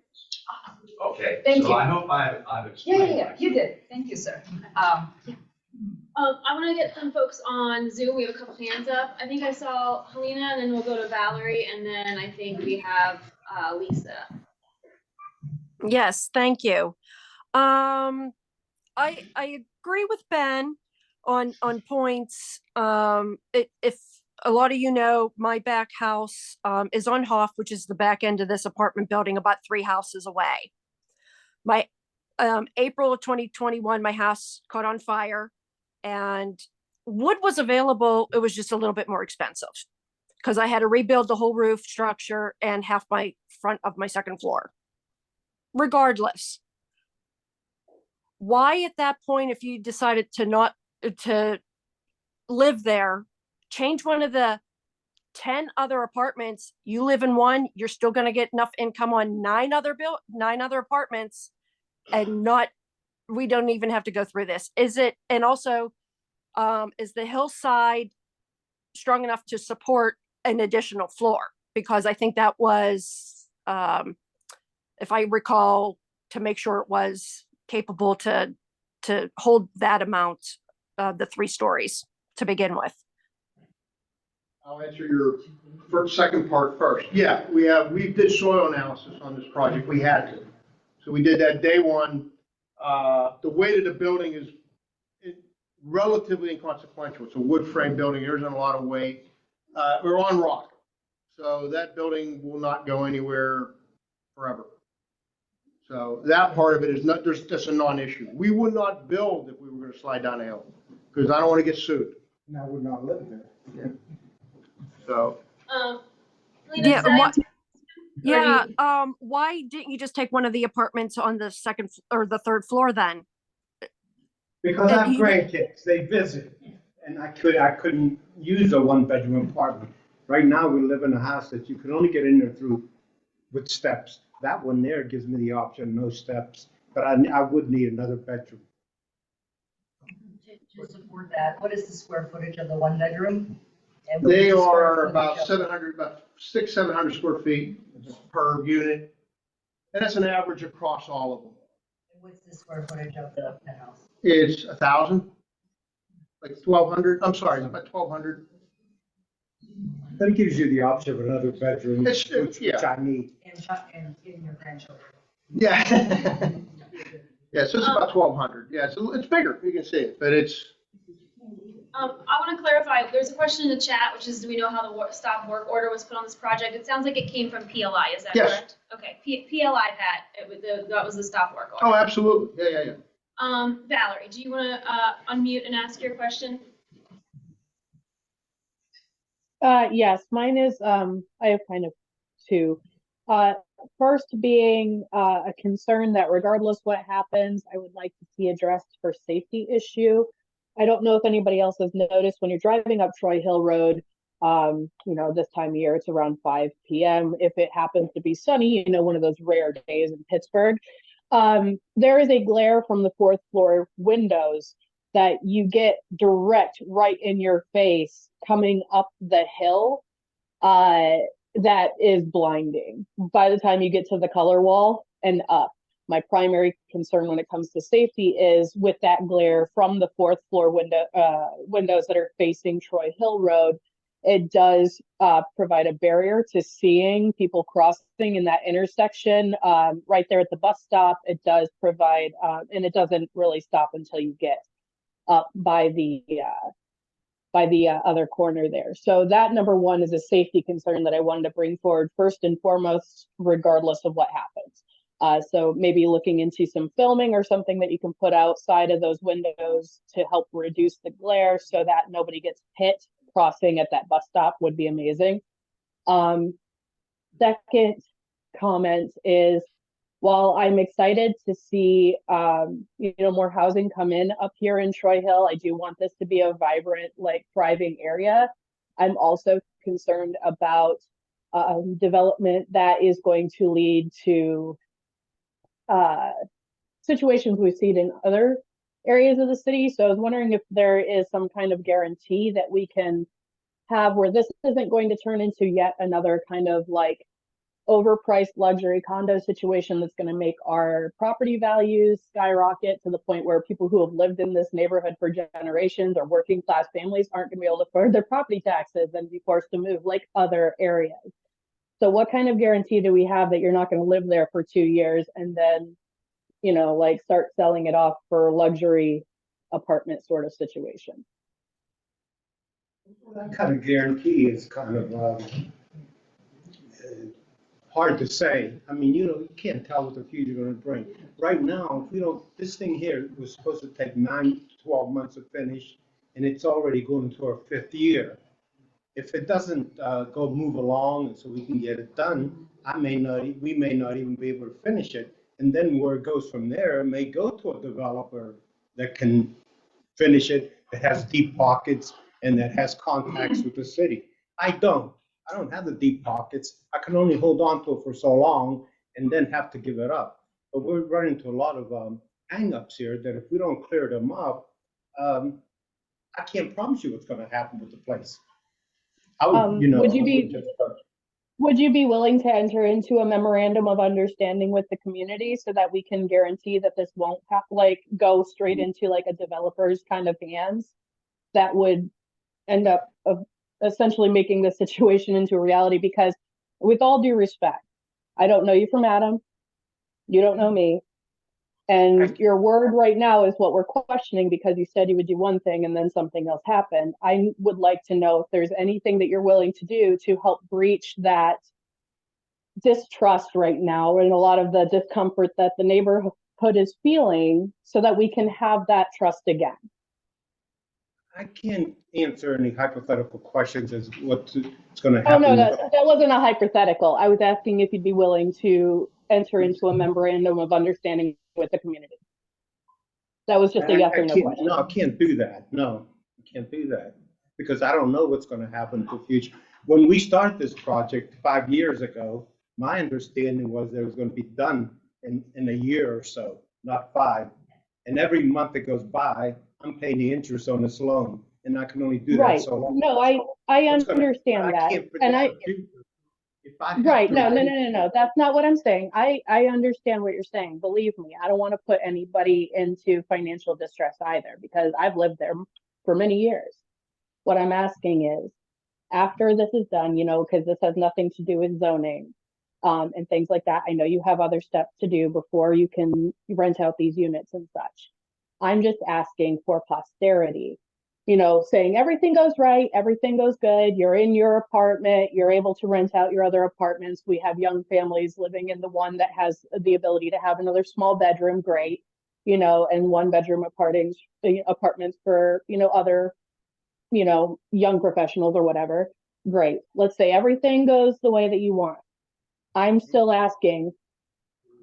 Okay, Thank so you. I hope I've explained. Yeah, you did. Thank you, sir. I want to get some folks on Zoom. We have a couple hands up. I think I saw Helena, and then we'll go to Valerie, and then I think we have Lisa. Yes, thank you. I agree with Ben on points. If a lot of you know, my back house is on Hoff, which is the back end of this apartment building, about 3 houses away. My April of 2021, my house caught on fire, and wood was available. It was just a little bit more expensive because I had to rebuild the whole roof structure and half my front of my second floor. Regardless, why at that point, if you decided to not to live there, change one of the 10 other apartments, you live in one, you're still going to get enough income on 9 other apartments, and not, we don't even have to go through this. Is it, and also, is the hillside strong enough to support an additional floor? Because I think that was, if I recall, to make sure it was capable to hold that amount, the 3 stories to begin with? I'll answer your second part first. Yeah, we did soil analysis on this project. We had to. So we did that day one. The weight of the building is relatively inconsequential. It's a wood frame building. There isn't a lot of weight. We're on rock. So that building will not go anywhere forever. So that part of it is not, that's a non-issue. We would not build if we were going to slide down a hill because I don't want to get sued. And I would not live there. Yeah. So. Yeah, why didn't you just take one of the apartments on the second or the third floor then? Because I have grandkids, they visit, and I couldn't use a 1-bedroom apartment. Right now, we live in a house that you can only get in there with steps. That one there gives me the option, no steps, but I would need another bedroom. To support that, what is the square footage of the 1-bedroom? They are about 600-700 square feet per unit, and that's an average across all of them. What's the square footage of the penthouse? It's 1,000, like 1,200. I'm sorry, about 1,200. That gives you the option of another bedroom, which I need. And your grandchildren. Yeah. Yeah, so it's about 1,200. Yeah, so it's bigger. You can see it, but it's. I want to clarify. There's a question in the chat, which is, do we know how the stop work order was put on this project? It sounds like it came from PLI. Is that correct? Okay, PLI, Pat. That was the stop work order. Oh, absolutely. Yeah. Valerie, do you want to unmute and ask your question? Yes, mine is, I have kind of 2. First being a concern that regardless what happens, I would like to see addressed for safety issue. I don't know if anybody else has noticed when you're driving up Troy Hill Road, this time of year, it's around 5 p.m. If it happens to be sunny, one of those rare days in Pittsburgh, there is a glare from the 4th floor windows that you get direct right in your face coming up the hill. That is blinding by the time you get to the color wall and up. My primary concern when it comes to safety is with that glare from the 4th floor windows that are facing Troy Hill Road. It does provide a barrier to seeing people crossing in that intersection right there at the bus stop. It does provide, and it doesn't really stop until you get up by the other corner there. So that number 1 is a safety concern that I wanted to bring forward first and foremost, regardless of what happens. So maybe looking into some filming or something that you can put outside of those windows to help reduce the glare so that nobody gets hit crossing at that bus stop would be amazing. Second comment is, while I'm excited to see, more housing come in up here in Troy Hill, I do want this to be a vibrant, thriving area. I'm also concerned about development that is going to lead to situations we've seen in other areas of the city. So I was wondering if there is some kind of guarantee that we can have where this isn't going to turn into yet another kind of overpriced luxury condo situation that's going to make our property values skyrocket to the point where people who have lived in this neighborhood for generations or working class families aren't going to be able to afford their property taxes and be forced to move like other areas. So what kind of guarantee do we have that you're not going to live there for 2 years and then, start selling it off for luxury apartment sort of situation? Well, that kind of guarantee is kind of hard to say. I mean, you can't tell what the future is going to bring. Right now, if we don't, this thing here was supposed to take 9 to 12 months to finish, and it's already going to our 5th year. If it doesn't move along so we can get it done, we may not even be able to finish it. And then where it goes from there, it may go to a developer that can finish it, that has deep pockets, and that has contacts with the city. I don't have the deep pockets. I can only hold on to it for so long and then have to give it up. But we're running into a lot of hang-ups here that if we don't clear them up, I can't promise you what's going to happen with the place. Would you be Would you be willing to enter into a memorandum of understanding with the community so that we can guarantee that this won't go straight into like a developer's kind of hands that would end up essentially making the situation into a reality? Because with all due respect, I don't know you from Adam. You don't know me. And your word right now is what we're questioning because you said you would do one thing and then something else happened. I would like to know if there's anything that you're willing to do to help breach that distrust right now and a lot of the discomfort that the neighborhood is feeling so that we can have that trust again. I can't answer any hypothetical questions as what's going to Oh, happen. no, that wasn't a hypothetical. I was asking if you'd be willing to enter into a memorandum of understanding with the community. That was just a yes or no question. No, I can't do that. No, I can't do that because I don't know what's going to happen in the future. When we started this project 5 years ago, my understanding was that it was going to be done in a year or so, not 5. And every month that goes by, I'm paying the interest on this loan, and I can only do Right. that so long. No, I understand that. And right. No. That's not what I'm saying. I understand what you're saying. Believe me, I don't want to put anybody into financial distress either because I've lived there for many years. What I'm asking is, after this is done, because this has nothing to do with zoning and things like that. I know you have other steps to do before you can rent out these units and such. I'm just asking for posterity. Saying everything goes right, everything goes good, you're in your apartment, you're able to rent out your other apartments. We have young families living in the one that has the ability to have another small bedroom, great, and 1-bedroom apartments for, other, young professionals or whatever, great. Let's say everything goes the way that you want. I'm still asking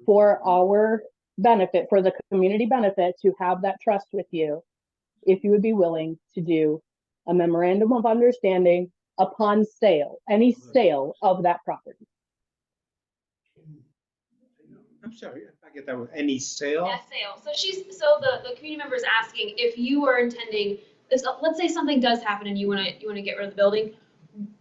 for our benefit, for the community benefit, to have that trust with you, if you would be willing to do a memorandum of understanding upon sale, any sale of that property. I'm sorry, if I get that with any sale? Yeah, sale. So the community member is asking if you are intending this. Let's say something does happen and you want to get rid of the building.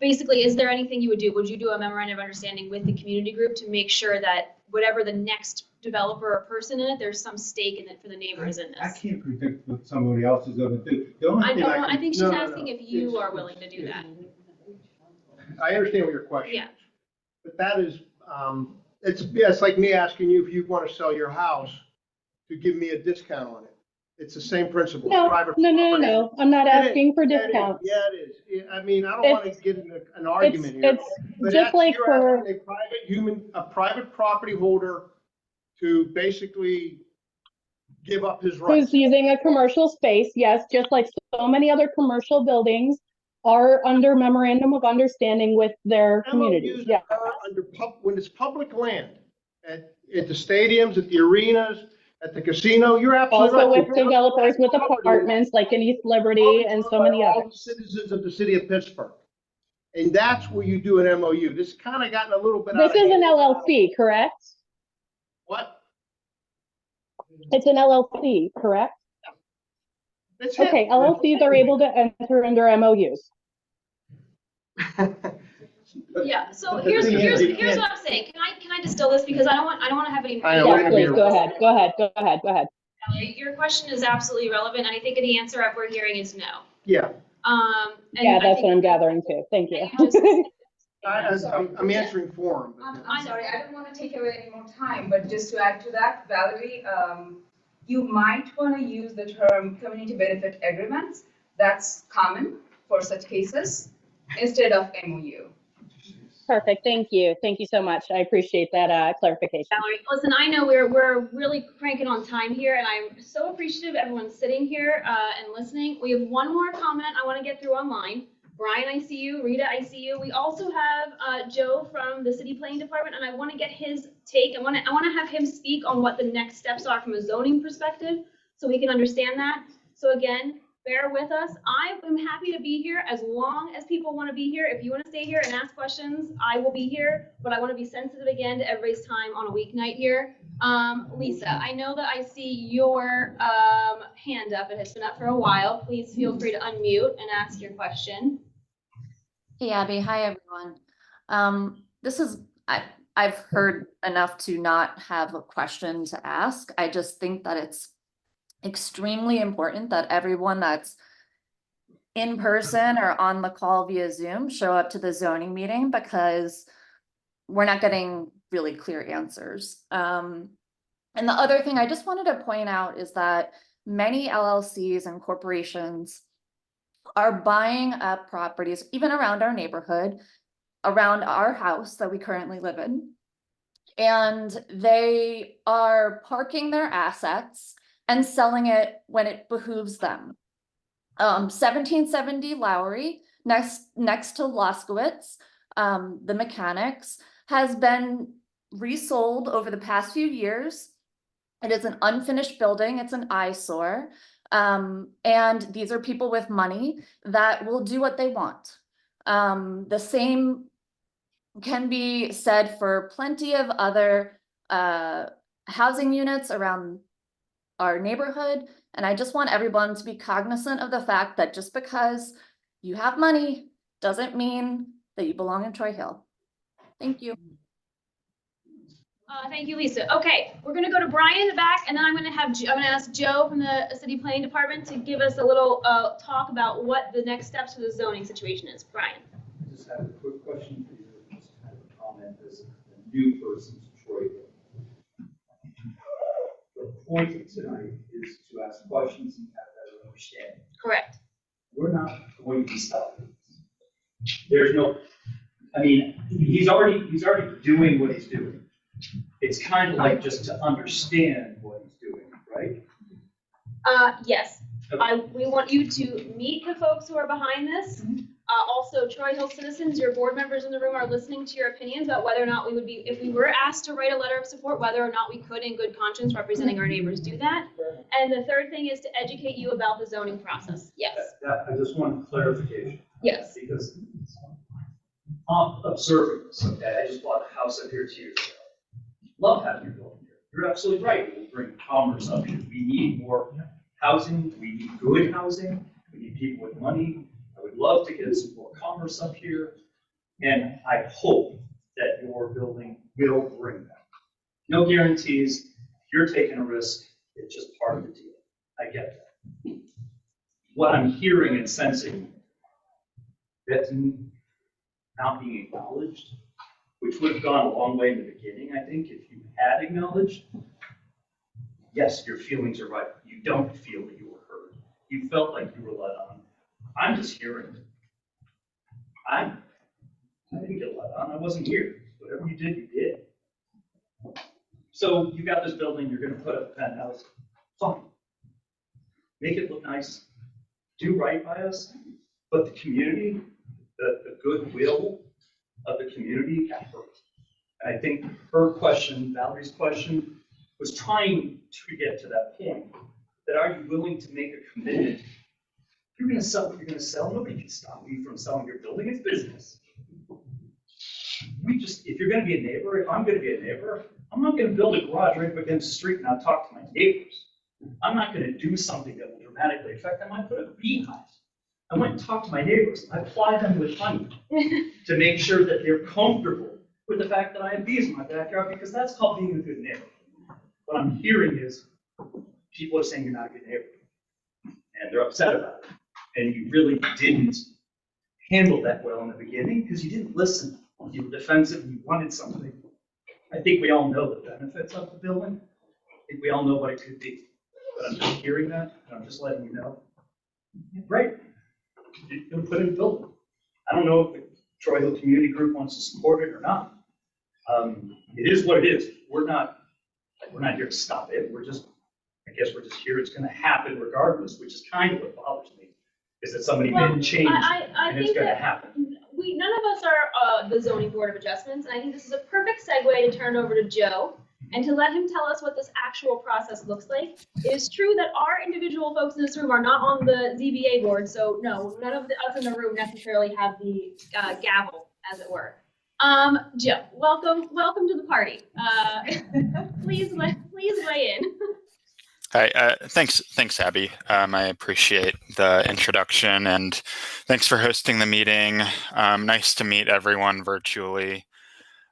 Basically, is there anything you would do? Would you do a memorandum of understanding with the community group to make sure that whatever the next developer or person in it, there's some stake in it for the neighbors in this? I can't predict what somebody else is going to do. The only thing I think she's asking if you are willing to do that. I understand what your question Yeah. is, but that is, it's like me asking you if you want to sell your house to give me a discount on it. It's the same principle. No, Private no. property. I'm not It is. asking for Yeah, it is. discounts. Yeah, it is. I mean, I don't want to get in an argument here. It's But just like you're for asking a private property holder to basically give up his rights. who's using a commercial space, yes, just like so many other commercial buildings are under memorandum of understanding with their communities. MOUs Yeah. occur when it's public land, at the stadiums, at the arenas, at the casino, you're absolutely Also right. with developers with apartments like in East Liberty and so many All others. the citizens of the city of Pittsburgh. And that's where you do an MOU. This has kind of gotten a little bit out This of is an hand. LLC, correct? What? It's an LLC, correct? That's it. Okay, LLCs are able to enter under MOUs. Yeah. So But here's the thing is, you what I'm saying. Can I distill this because I don't want to have any. I know, Yes, please, go ahead. Your question is absolutely relevant, and I think the answer we're hearing is no. Yeah. And Yeah, I that's think what I'm gathering too. Thank you. I'm answering for him. I'm sorry, I don't want to take away any more time, but just to add to that, Valerie, you might want to use the term community benefit agreements. That's common for such cases instead of MOU. Perfect, thank you. Thank you so much. I appreciate that clarification. Valerie, listen, I know we're really cranking on time here, and I'm so appreciative everyone sitting here and listening. We have one more comment I want to get through online. Brian, I see you. Rita, I see you. We also have Joe from the City Planning Department, and I want to get his take. I want to have him speak on what the next steps are from a zoning perspective, so we can understand that. So again, bear with us. I am happy to be here as long as people want to be here. If you want to stay here and ask questions, I will be here, but I want to be sensitive again to everybody's time on a weeknight here. Lisa, I know that I see your hand up. It has been up for a while. Please feel free to unmute and ask your question. Hey, Abby. Hi, everyone. this is, I've heard enough to not have a question to ask. I just think that it's extremely important that everyone that's in person or on the call via Zoom show up to the zoning meeting, because we're not getting really clear answers. And the other thing I just wanted to point out is that many LLCs and corporations are buying up properties, even around our neighborhood, around our house that we currently live in. And they are parking their assets and selling it when it behooves them. 1770 Lowry, next to Loskowitz, the mechanics, has been resold over the past few years. It is an unfinished building. It's an eyesore. And these are people with money that will do what they want. The same can be said for plenty of other housing units around our neighborhood. And I just want everyone to be cognizant of the fact that just because you have money doesn't mean that you belong in Troy Hill. Thank you. Thank you, Lisa. Okay, we're gonna go to Brian in the back, and then I'm gonna ask Joe from the City Planning Department to give us a little talk about what the next steps for the zoning situation is. Brian. I just have a quick question for you, just kind of a comment as a new person to Troy Hill. The point of tonight is to ask questions and have better understanding. Correct. We're not going to be stopping this. There's no, I mean, he's already doing what he's doing. It's kind of like just to understand what he's doing, right? Yes. We want you to meet the folks who are behind this. Also, Troy Hill citizens, your board members in the room are listening to your opinions about whether or not we would be, if we were asked to write a letter of support, whether or not we could, in good conscience, representing our neighbors, do that. And the third thing is to educate you about the zoning process. Yes. I just want clarification. Yes. Because I'm observing this, okay? I just bought a house up here 2 years ago. Love having your building here. You're absolutely right. We'll bring commerce up here. We need more housing. We need good housing. We need people with money. I would love to get some more commerce up here. And I hope that your building will bring that. No guarantees. If you're taking a risk, it's just part of the deal. I get that. What I'm hearing and sensing, that's not being acknowledged, which would have gone a long way in the beginning, I think, if you had acknowledged. Yes, your feelings are right. You don't feel that you were heard. You felt like you were let on. I'm just hearing it. I didn't get let on. I wasn't here. Whatever you did, you did. So you got this building, you're going to put up a penthouse. Fine. Make it look nice. Do right by us. But the community, the goodwill of the community got hurt. And I think her question, Valerie's question, was trying to get to that point. That are you willing to make a commitment? If you're going to sell what you're going to sell, nobody can stop you from selling your building. It's business. If you're going to be a neighbor, if I'm going to be a neighbor, I'm not going to build a garage right up against the street and not talk to my neighbors. I'm not going to do something that will dramatically affect them. I might put a beehive. I went and talked to my neighbors. I ply them with honey to make sure that they're comfortable with the fact that I have bees in my backyard, because that's called being a good neighbor. What I'm hearing is people are saying you're not a good neighbor, and they're upset about it. And you really didn't handle that well in the beginning because you didn't listen. You were defensive and you wanted something. I think we all know the benefits of the building. I think we all know what it could be. But I'm just hearing that, and I'm just letting you know. Right. You're going to put in a building. I don't know if the Troy Hill Community Group wants to support it or not. It is what it is. We're not here to stop it. I guess we're just here. It's going to happen regardless, which is kind of what bothers me, is that somebody made a change and it's going to happen. None of us are the Zoning Board of Adjustments, and I think this is a perfect segue to turn over to Joe and to let him tell us what this actual process looks like. It is true that our individual folks in this room are not on the ZBA board, so no, none of us in the room necessarily have the gavel, as it were. Joe, welcome to the party. Please weigh in. Hi, thanks, Abby. I appreciate the introduction, and thanks for hosting the meeting. Nice to meet everyone virtually.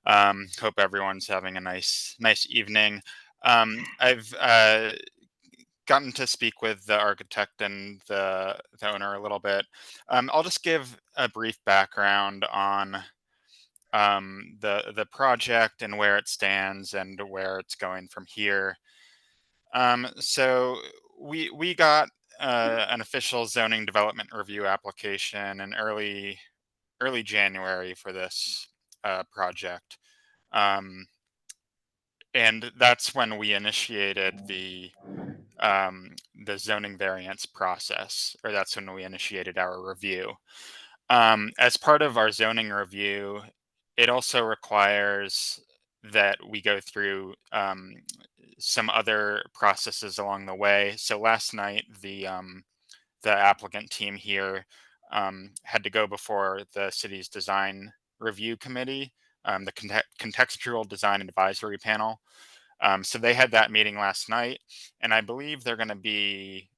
Hope everyone's having a nice evening. I've gotten to speak with the architect and the owner a little bit. I'll just give a brief background on the project and where it stands and where it's going from here. So we got an official zoning development review application in early January for this project. And that's when we initiated the zoning variance process, or that's when we initiated our review. As part of our zoning review, it also requires that we go through some other processes along the way. So last night, the applicant team here had to go before the city's design review committee, the contextual design advisory panel. So they had that meeting last night, and I believe they're going to be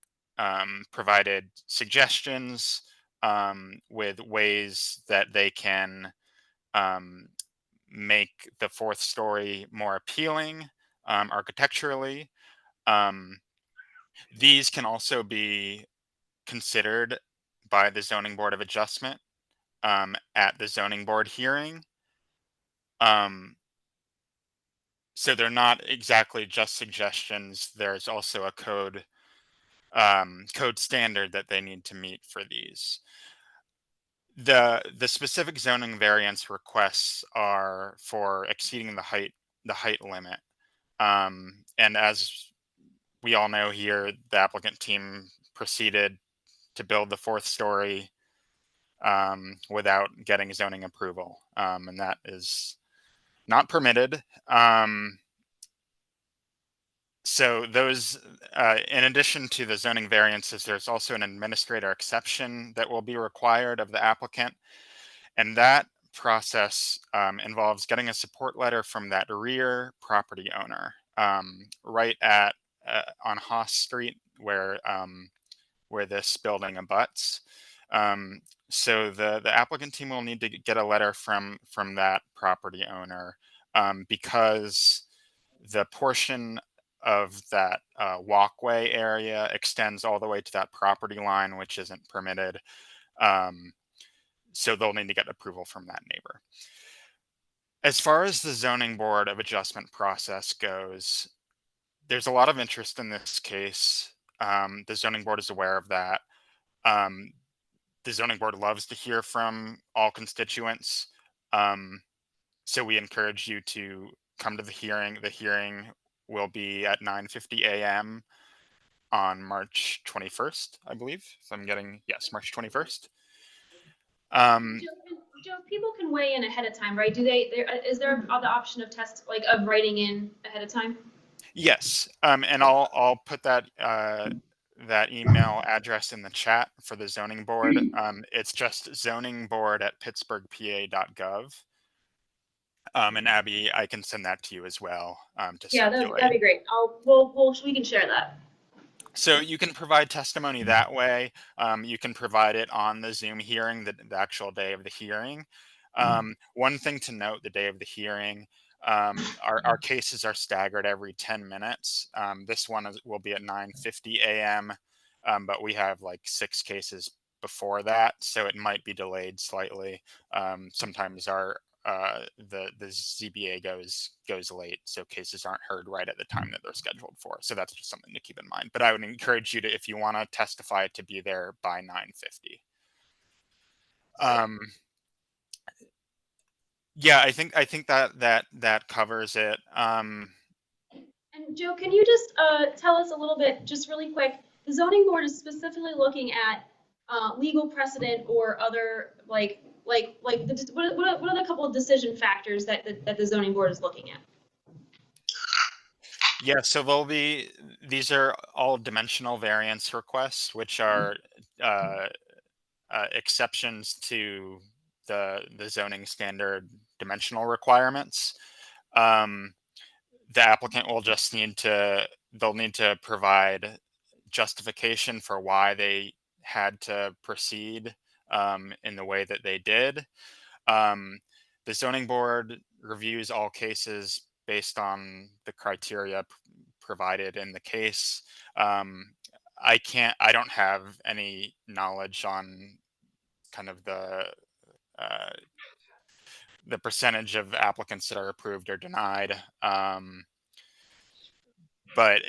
provided suggestions with ways that they can make the fourth story more appealing architecturally. These can also be considered by the Zoning Board of Adjustment at the zoning board hearing. So they're not exactly just suggestions. There's also a code standard that they need to meet for these. The specific zoning variance requests are for exceeding the height limit. And as we all know here, the applicant team proceeded to build the fourth story without getting zoning approval, and that is not permitted. So those, in addition to the zoning variances, there's also an administrator exception that will be required of the applicant. And that process involves getting a support letter from that rear property owner right at on Haas Street where this building abuts. So the applicant team will need to get a letter from that property owner because the portion of that walkway area extends all the way to that property line, which isn't permitted. So they'll need to get approval from that neighbor. As far as the zoning board of adjustment process goes, there's a lot of interest in this case. The zoning board is aware of that. The zoning board loves to hear from all constituents. So we encourage you to come to the hearing. The hearing will be at 9:50 a.m. on March 21st, I believe. If I'm getting, yes, March 21st. Joe, people can weigh in ahead of time, right? Is there the option of of writing in ahead of time? Yes, and I'll put that that email address in the chat for the zoning board. It's just zoningboard@pittsburghpa.gov. And Abby, I can send that to you as well to circulate. That'd be great. We can share that. So you can provide testimony that way. You can provide it on the Zoom hearing, the actual day of the hearing. One thing to note, the day of the hearing, our cases are staggered every 10 minutes. This one will be at 9:50 a.m., but we have like 6 cases before that, so it might be delayed slightly. Sometimes the ZBA goes late, so cases aren't heard right at the time that they're scheduled for. So that's just something to keep in mind. But I would encourage you to, if you want to testify, to be there by 9:50. Yeah, I think that covers it. And Joe, can you just tell us a little bit, just really quick? The zoning board is specifically looking at legal precedent or other what are the couple of decision factors that the zoning board is looking at? Yeah, so these are all dimensional variance requests, which are exceptions to the zoning standard dimensional requirements. The applicant will just need to provide justification for why they had to proceed in the way that they did. The zoning board reviews all cases based on the criteria provided in the case. I don't have any knowledge on kind of the percentage of applicants that are approved or denied. But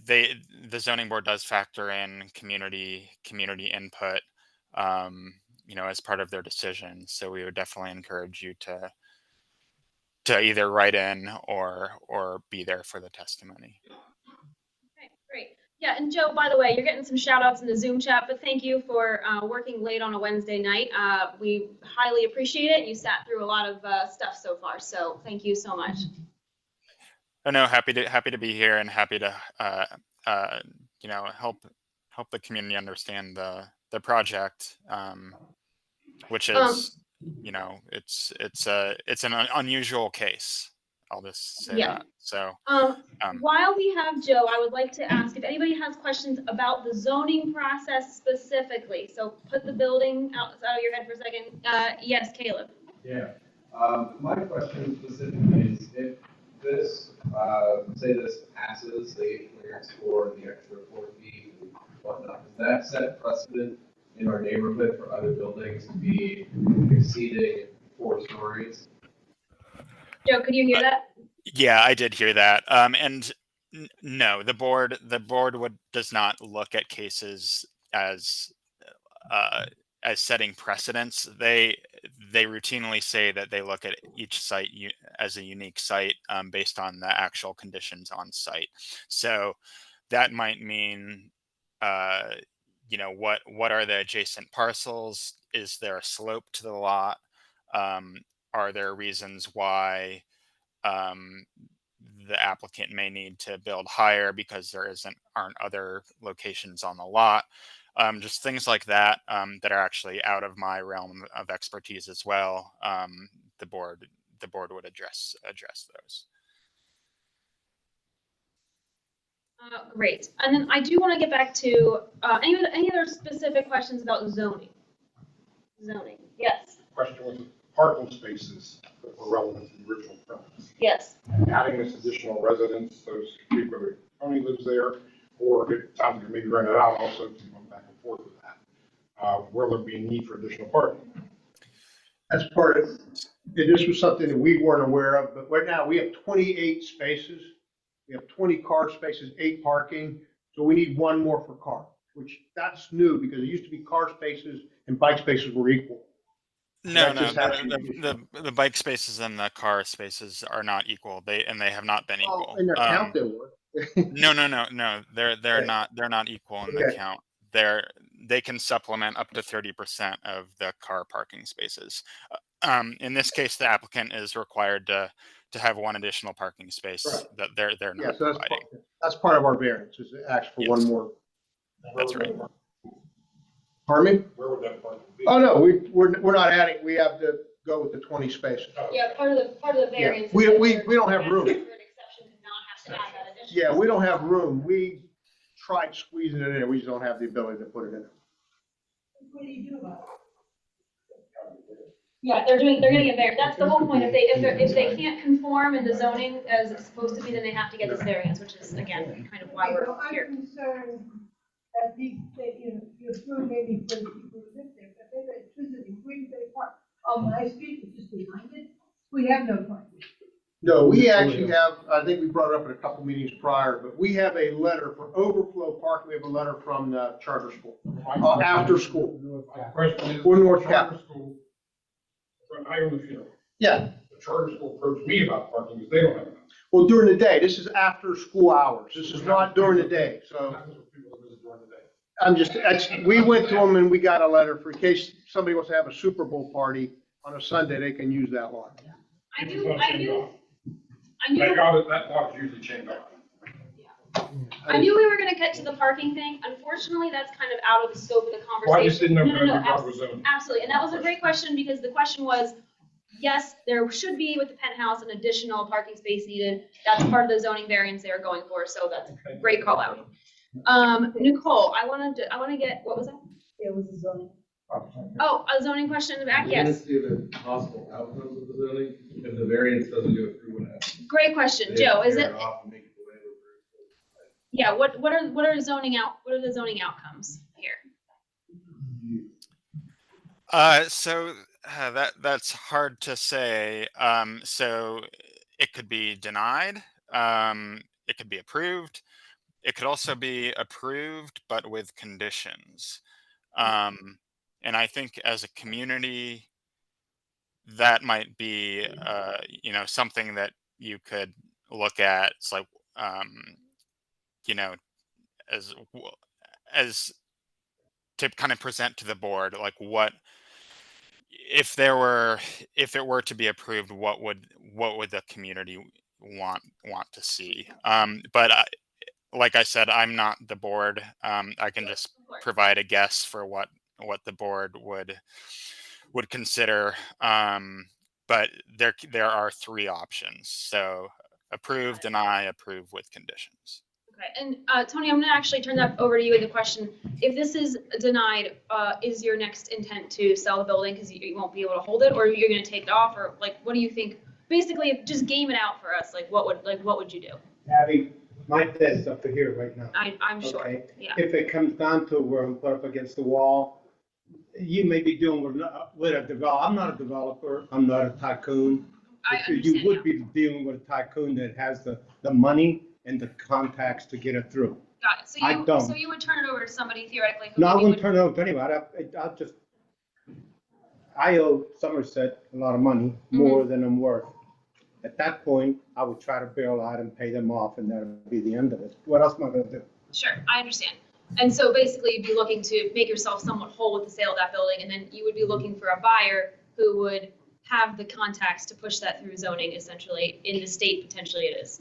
the zoning board does factor in community input, as part of their decision. So we would definitely encourage you to either write in or be there for the testimony. Okay, great. Yeah, and Joe, by the way, you're getting some shout outs in the Zoom chat, but thank you for working late on a Wednesday night. We highly appreciate it. You sat through a lot of stuff so far, so thank you so much. Oh no, happy to be here and happy to help the community understand the project, which is it's an unusual case. I'll just say that. So while we have Joe, I would like to ask if anybody has questions about the zoning process specifically. So put the building out of your head for a second. Yes, Caleb. Yeah. My question specifically is if this, say this passes, the clearance for the extra 4 feet and whatnot, does that set precedent in our neighborhood for other buildings to be exceeding 4 stories? Joe, could you hear that? Yeah, I did hear that. And no, the board does not look at cases as setting precedents. They routinely say that they look at each site as a unique site based on the actual conditions on site. So that might mean, what are the adjacent parcels? Is there a slope to the lot? Are there reasons why the applicant may need to build higher because there aren't other locations on the lot? Just things like that that are actually out of my realm of expertise as well. The board would address those. Great. And then I do want to get back to any other specific questions about zoning. Yes. Question was parking spaces that were relevant to the original premise. Yes. Adding this additional residence, those people, whether Tony lives there, or it sounds like maybe rent it out also, to go back and forth with that. Will there be a need for additional parking? That's part of, this was something that we weren't aware of, but right now we have 28 spaces. We have 20 car spaces, 8 parking, so we need 1 more for car, which that's new because it used to be car spaces and bike spaces were equal. No, the bike spaces and the car spaces are not equal. They have not been equal. In their count they were. No. They're not equal in the count. They can supplement up to 30% of the car parking spaces. In this case, the applicant is required to have 1 additional parking space that they're not providing. That's part of our variance, is to ask for 1 more. That's right. Pardon me? Where would that parking be? Oh, no, we're not adding, we have to go with the 20 spaces. Yeah, part of the variance. We don't have room. Yeah, we don't have room. We tried squeezing it in, we just don't have the ability to put it in. What do you do about it? Yeah, they're getting a variance. That's the whole point. If they can't conform in the zoning as it's supposed to be, then they have to get this variance, which is again kind of why we're here. I'm concerned that you approve maybe for the people who live there, but they're electricity, Green Bay Park, on my street, which is behind it, we have no parking. No, we actually have, I think we brought it up in a couple meetings prior, but we have a letter for overflow park. We have a letter from the charter school, after school. Or North Cap. I own the funeral. Yeah. The charter school approached me about parking because they don't have enough. Well, during the day, this is after school hours. This is not during the day, so. We went to them and we got a letter for in case somebody wants to have a Super Bowl party on a Sunday, they can use that lot. I knew. That lot is usually chained off. I knew we were going to get to the parking thing. Unfortunately, that's kind of out of the scope of the conversation. Well, I just didn't know if No, that was zoned. absolutely. And that was a great question because the question was, yes, there should be with the penthouse an additional parking space needed. That's part of the zoning variance they are going for. So that's a great call out. Nicole, I want to get, what was that? It was a zoning. Oh, a zoning question in the back, We're gonna yes. see the possible outcomes of the zoning, if the variance doesn't go through, what happens? Great question, They Joe, is tear it, off and make it the way it yeah, what are the zoning outcomes here? That's hard to say. So it could be denied. It could be approved. It could also be approved, but with conditions. And I think as a community, that might be, something that you could look at. It's like, you know, as as to kind of present to the board, like what if it were to be approved, what would the community want to see? But like I said, I'm not the board. I can just provide a guess for what the board would consider. But there are three options. So approve, deny, approve with conditions. Okay, and Tony, I'm gonna actually turn that over to you with the question. If this is denied, is your next intent to sell the building because you won't be able to hold it, or you're gonna take it off, or like, what do you think? Basically, if just game it out for us, what would you do? Abby, my dad's up to here right now. I'm sure, Okay? yeah. If it comes down to where I'm put up against the wall, you may be dealing with a developer. I'm not a developer. I'm not a tycoon. You would be dealing with a tycoon that has the money and the contacts to get it through. Got it. So I don't. So you would turn it over to somebody theoretically who No, I maybe wouldn't turn it over to anybody. I owe Somerset a lot of money, more than I'm worth. At that point, I would try to bail out and pay them off, and that would be the end of it. What else am I gonna do? Sure, I understand. And so basically, you'd be looking to make yourself somewhat whole with the sale of that building, and then you would be looking for a buyer who would have the contacts to push that through zoning, essentially, in the state, potentially it is.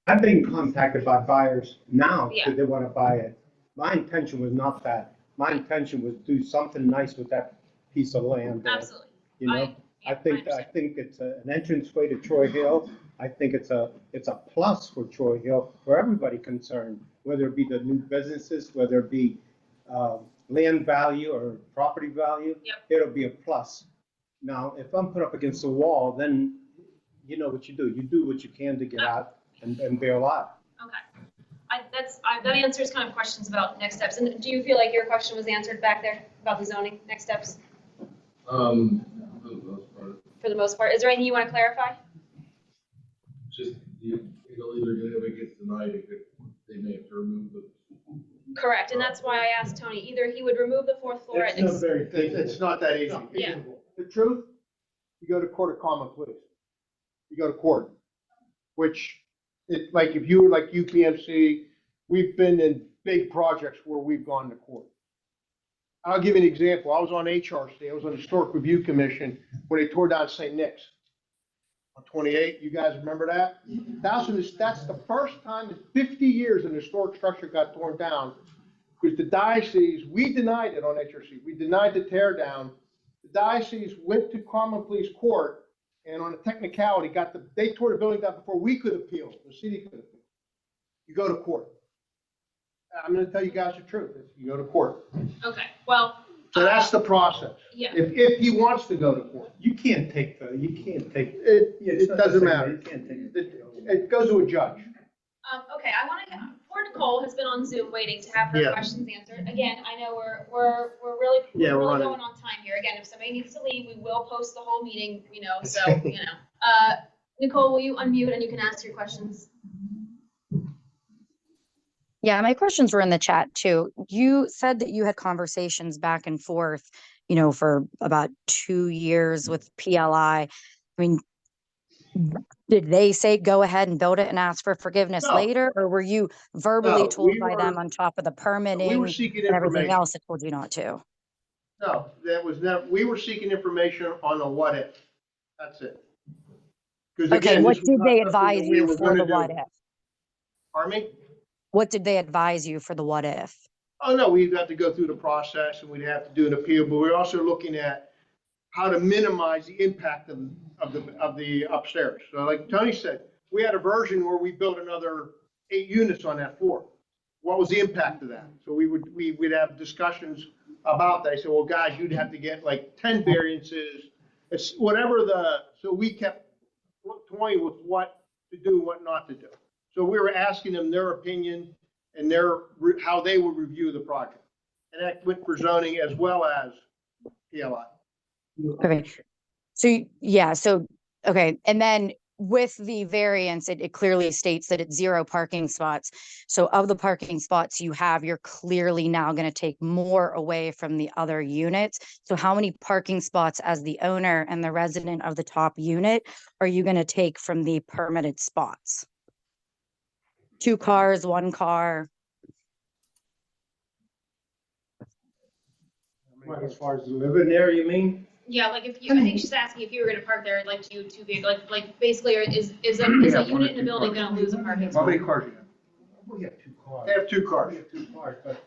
I've been contacted by buyers now Yeah. because they want to buy it. My intention was not that. My intention was to do something nice with that piece of land. there. Absolutely. You know, I think it's an entranceway to Troy Hill. I think it's a plus for Troy Hill, for everybody concerned, whether it be the new businesses, whether it be land value or property value. It'll be a plus. Now, if I'm put up against the wall, then you know what you do. You do what you can to get out and bail out. Okay. That answers kind of questions about next steps. And do you feel like your question was answered back there about the zoning next steps? For the most part. For the most part. Is there anything you want to clarify? Just, it'll either if it gets denied, they may have to remove the. Correct, and that's why I asked Tony, either he would remove the fourth floor. It's not that easy. Yeah. The truth, you go to court of common pleas. You go to court, which, like if you were like UPMC, we've been in big projects where we've gone to court. I'll give you an example. I was on HRC, I was on the Historic Review Commission when they tore down St. Nick's on 28. You guys remember that? That's the first time in 50 years an historic structure got torn down, because the diocese, we denied it on HRC. We denied the tear down. The diocese went to common pleas court, and on a technicality they tore the building down before we could appeal. The city could appeal. You go to court. I'm going to tell you guys the truth. You go to court. Okay, well. So that's the process. Yeah. If he wants to go to court. You can't take it. It doesn't matter. You can't take it. It goes to a judge. Okay, I want to. Poor Nicole has been on Zoom waiting to have her questions answered. Again, I know we're really we're really running. going on time here. Again, if somebody needs to leave, we will post the whole meeting. So Nicole, will you unmute and you can ask your questions? Yeah, my questions were in the chat too. You said that you had conversations back and forth, for about 2 years with PLI. I mean, did they say go ahead and build it and ask for forgiveness later, or were you verbally told by them on top of the permitting we were seeking and everything information. else that told you not to? No, that was never. We were seeking information on the what if. That's it. Okay, what did they advise you for the what if? Pardon me? What did they advise you for the what if? Oh, no, we'd have to go through the process and we'd have to do an appeal, but we're also looking at how to minimize the impact of the upstairs. So like Tony said, we had a version where we built another 8 units on that floor. What was the impact of that? So we would have discussions about that. I said, well, guys, you'd have to get like 10 variances. It's whatever so we kept toying with what to do, what not to do. So we were asking them their opinion and how they would review the project. And that went for zoning as well as PLI. Okay. So, okay. And then with the variance, it clearly states that it's 0 parking spots. So of the parking spots you have, you're clearly now going to take more away from the other units. So how many parking spots as the owner and the resident of the top unit are you going to take from the permitted spots? 2 cars, 1 car? As far as living there, you mean? Yeah, like if you, I think she's asking if you were gonna park there, like two vehicles, like basically, is a unit in the building gonna lose a parking How spot? many cars do you have? We have 2 cars. They have 2 cars. We have 2 cars, but.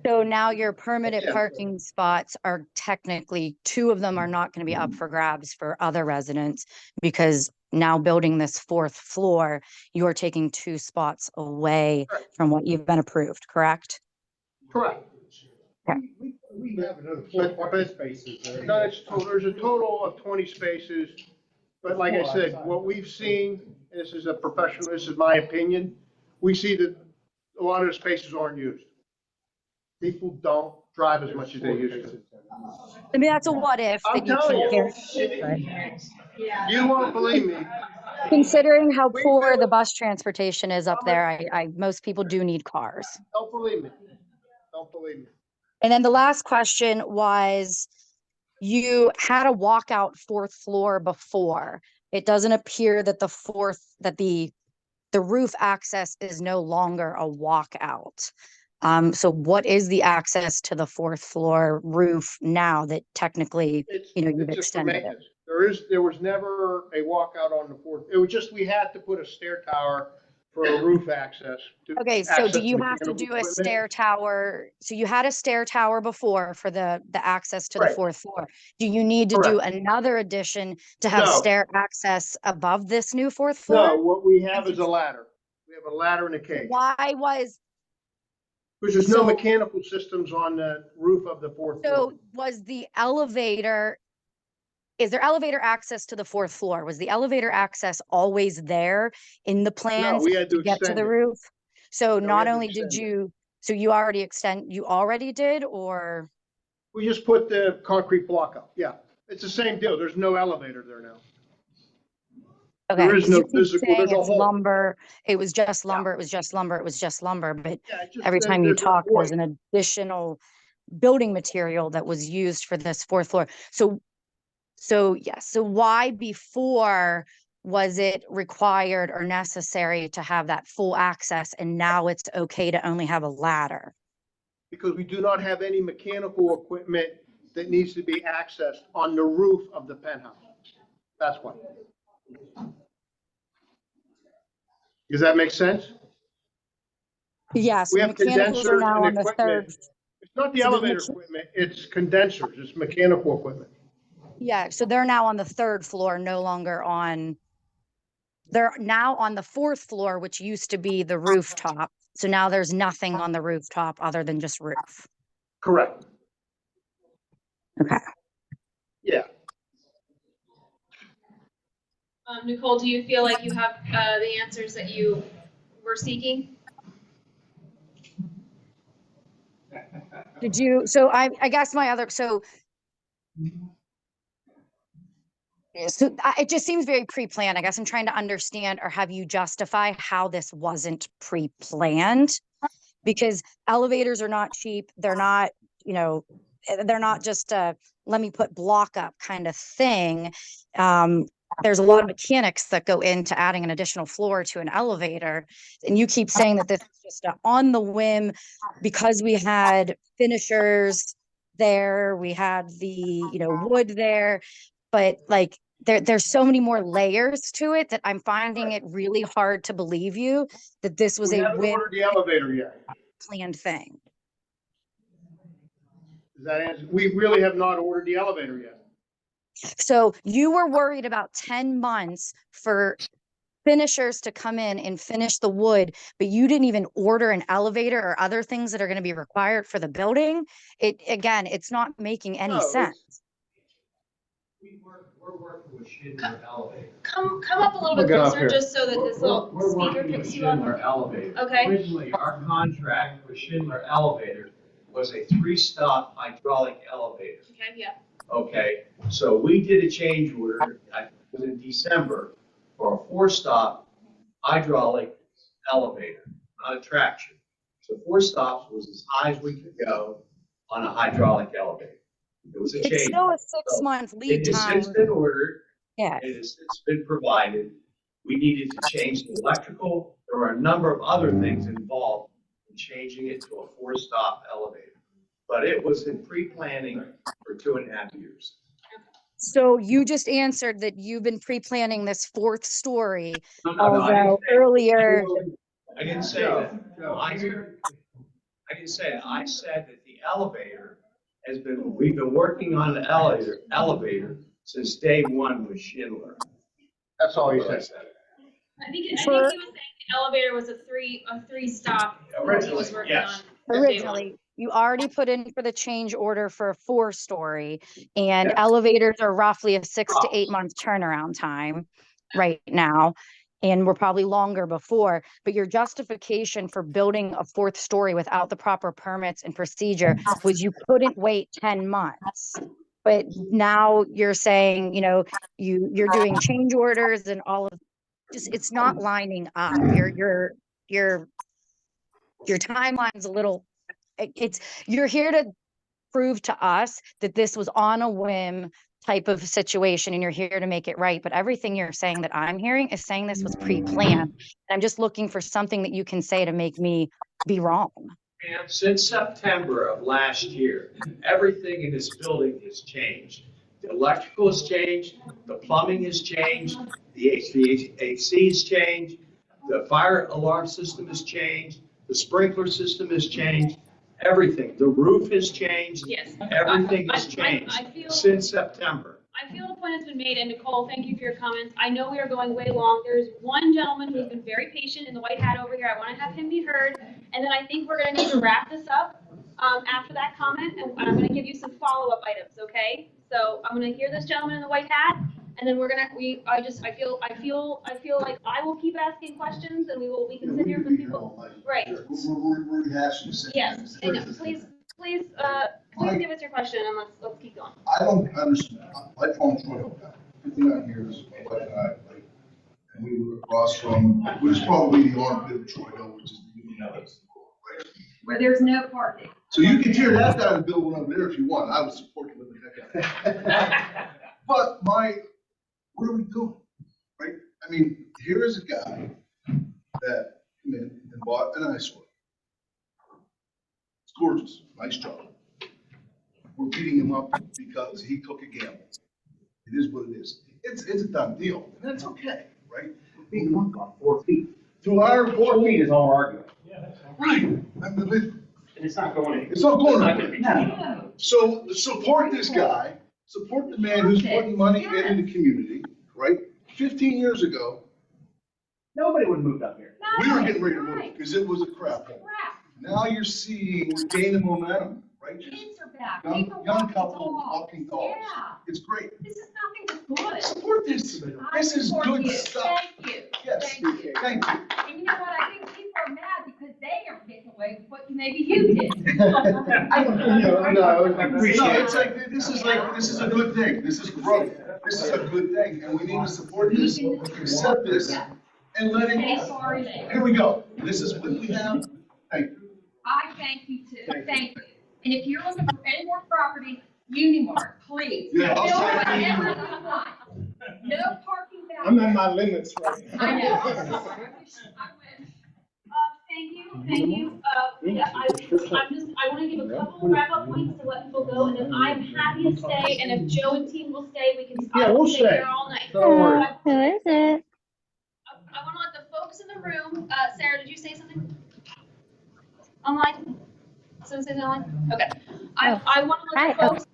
So now your permitted Yeah. parking spots are technically, 2 of them are not going to be up for grabs for other residents because now building this 4th floor, you're taking 2 spots away from what you've been approved, correct? Correct. We have another 4 parking spaces there. No, there's a total of 20 spaces. But like I said, what we've seen, and this is my opinion, we see that a lot of the spaces aren't used. People don't drive as much as they used to. I mean, that's a what if I'm that you telling can't you. guarantee. You won't believe me. Considering how poor the bus transportation is up there, most people do need cars. Don't believe me. Don't believe me. And then the last question was, you had a walkout 4th floor before. It doesn't appear that the roof access is no longer a walkout. So what is the access to the 4th floor roof now that technically, you've It's just for extended it? maintenance. There was never a walkout on the 4th. It was just, we had to put a stair tower for a roof access. Okay, so access do you have to mechanical do a equipment. stair tower? So you had a stair tower before for the access to the Right. 4th floor. Do you need to do another addition to have No. stair access above this new 4th No, floor? what we have is a ladder. We have a ladder and a cage. Why was, Because there's no So- mechanical systems on the roof of the 4th floor. so was the elevator, is there elevator access to the 4th floor? Was the elevator access always there in the plans we had to get to extend the it. roof? So we not had to only did extend it. you you already did, or? We just put the concrete block up. Yeah, it's the same deal. There's no elevator there now. Okay, There is 'cause no you keep physical, saying there's a it's hole. lumber, it was just lumber, it was just lumber, it was just lumber, but Yeah, it's just every that time you there's a talk, there's void. an additional building material that was used for this 4th floor. So why before was it required or necessary to have that full access and now it's okay to only have a ladder? Because we do not have any mechanical equipment that needs to be accessed on the roof of the penthouse. That's why. Does that make sense? Yes, We the have mechanicals are condensers now and on the 3rd. equipment. It's not the So the elevator equipment, it's condensers, it's mechanical equipment. Yeah, so they're now on the 3rd floor, no longer they're now on the 4th floor, which used to be the rooftop. So now there's nothing on the rooftop other than just roof. Correct. Okay. Yeah. Nicole, do you feel like you have the answers that you were seeking? Did you, so I guess my other, so it just seems very pre-planned. I guess I'm trying to understand, or have you justify how this wasn't pre-planned? Because elevators are not cheap. They're not, they're not just a, let me put block up kind of thing. There's a lot of mechanics that go into adding an additional floor to an elevator. And you keep saying that this is just on the whim because we had finishers there, we had the, wood there, but like, there's so many more layers to it that I'm finding it really hard to believe you that this was We a haven't whim ordered the elevator yet. planned thing. Does that answer? We really have not ordered the elevator yet. So you were worried about 10 months for finishers to come in and finish the wood, but you didn't even order an elevator or other things that are going to be required for the building. Again, it's not making any sense. We're working with Schindler Elevator. Come up a little bit Look it up closer, here. just so that this little We're speaker working with picks you up. Schindler Elevator. Okay. Originally, our contract with Schindler Elevator was a 3-stop hydraulic elevator. Okay, yeah. Okay, so we did a change order, I think it was in December, for a 4-stop hydraulic elevator, not a traction. So 4 stops was as high as we could go on a hydraulic elevator. It was a change. It's still a 6-month lead It has time. since been ordered. Yeah. It has since been provided. We needed to change the electrical. There were a number of other things involved in changing it to a 4-stop elevator. But it was in pre-planning for 2.5 years. So you just answered that you've been pre-planning this 4th story, No, I although didn't say- earlier. I didn't say that. No, I didn't say that. I said that the elevator we've been working on the elevator since day one with Schindler. That's all he said. I think he was saying the elevator was a 3-stop. He was working yes. on. Originally, you already put in for the change order for a 4-story, and elevators are roughly a 6 to 8 month turnaround time right now. And we're probably longer before, but your justification for building a 4th story without the proper permits and procedure was you couldn't wait 10 months. But now you're saying, you're doing change orders and all of, just, it's not lining up. Your timeline's a little, you're here to prove to us that this was on a whim type of situation and you're here to make it right. But everything you're saying that I'm hearing is saying this was pre-planned. And I'm just looking for something that you can say to make me be wrong. And since September of last year, everything in this building has changed. The electrical has changed, the plumbing has changed, the HVAC has changed, the fire alarm system has changed, the sprinkler system has changed, everything. The roof has changed. Yes. Everything has changed since September. I feel the point has been made, and Nicole, thank you for your comments. I know we are going way long. There's one gentleman who's been very patient in the white hat over here. I want to have him be heard, and then I think we're going to need to wrap this up after that comment, and I'm going to give you some follow-up items, okay? So I'm going to hear this gentleman in the white hat, and then we're going to, I feel like I will keep asking questions, and we can sit here for people. Right. We're rehashing the same. Yes, and please give us your question, and let's keep going. I don't understand. I from Troy Hill County. 59 years, my wife and I, and we were across from, which is probably the armpit of Troy Hill, which is the Union House, right? Where there's no parking. So you can tear that down and build one over there if you want. I would support you with the heck out of it. But what are we doing, right? I mean, here is a guy that came in and bought an eyesore. It's gorgeous, nice job. We're beating him up because he took a gamble. It is what it is. It's a done deal, and that's okay, right? We're beating him up about 4 feet. Through our 4 feet is all we're arguing. right. I mean, And it's not going anywhere. it's not going It's not gonna be anywhere. So support this guy, support the man who's putting money in the community, right? 15 years ago, Nobody would have moved up here. we were getting ready to move because it was a crap hole. Now you're seeing, we're gaining momentum, right? Kids are back. Young couple walking dogs. Yeah. It's great. This is nothing but good. Support this. I This is support good you. stuff. Thank you. Yes, Thank you. thank you. And you know what? I think people are mad because they are getting away with what maybe you did. No, it's like, this is a good thing. This is growth. This is a good thing, and we need to support this, accept this, and let it. Say sorry later. Here we go. This is what we have. Thank you. I thank you too. Thank you. And if you're looking for any more property, Unimart, please. Yeah, I'll Build say whatever Unimart. you want. No parking back. I'm at my limits right now. I know. Thank you. Yeah, I want to give a couple wrap-up points to let people go, and then I'm happy to stay, and if Joe and team will stay, we can, I will stay here all night. Who is it? I want to let the folks in the room, Sarah, did you say something? Online? Someone say something online? Okay. I want to let the folks.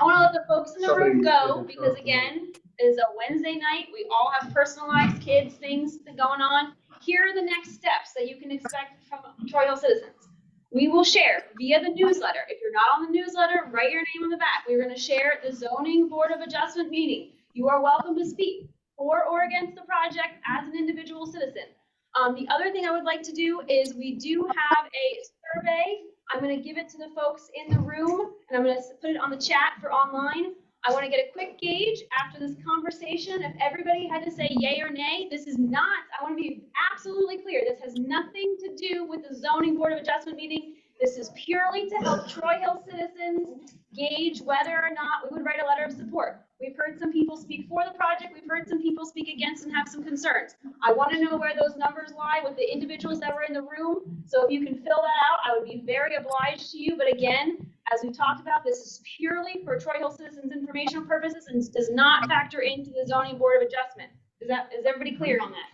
I want to let the folks in the room go, because again, It is a Wednesday night. We all have personalized kids, things going on. Here are the next steps that you can expect from Troy Hill citizens. We will share via the newsletter. If you're not on the newsletter, write your name on the back. We're going to share the Zoning Board of Adjustment meeting. You are welcome to speak for or against the project as an individual citizen. The other thing I would like to do is we do have a survey. I'm going to give it to the folks in the room, and I'm going to put it on the chat for online. I want to get a quick gauge after this conversation. If everybody had to say yay or nay, this is not, I want to be absolutely clear, this has nothing to do with the Zoning Board of Adjustment meeting. This is purely to help Troy Hill citizens gauge whether or not we would write a letter of support. We've heard some people speak for the project. We've heard some people speak against and have some concerns. I want to know where those numbers lie with the individuals that were in the room. So if you can fill that out, I would be very obliged to you. But again, as we talked about, this is purely for Troy Hill citizens informational purposes and does not factor into the Zoning Board of Adjustment. Is everybody clear on that?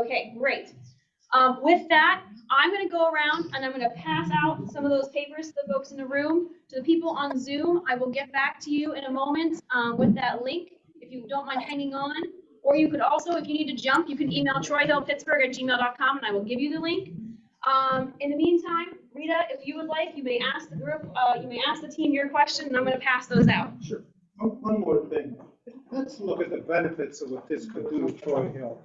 Okay, great. With that, I'm going to go around and I'm going to pass out some of those papers to the folks in the room. To the people on Zoom, I will get back to you in a moment with that link if you don't mind hanging on. Or you could also, if you need to jump, you can email troyhillpittsburgh@gmail.com and I will give you the link. In the meantime, Rita, if you would like, you may ask the group, you may ask the team your question and I'm going to pass those out. Sure. One more thing. Let's look at the benefits of what this could do to Troy Hill,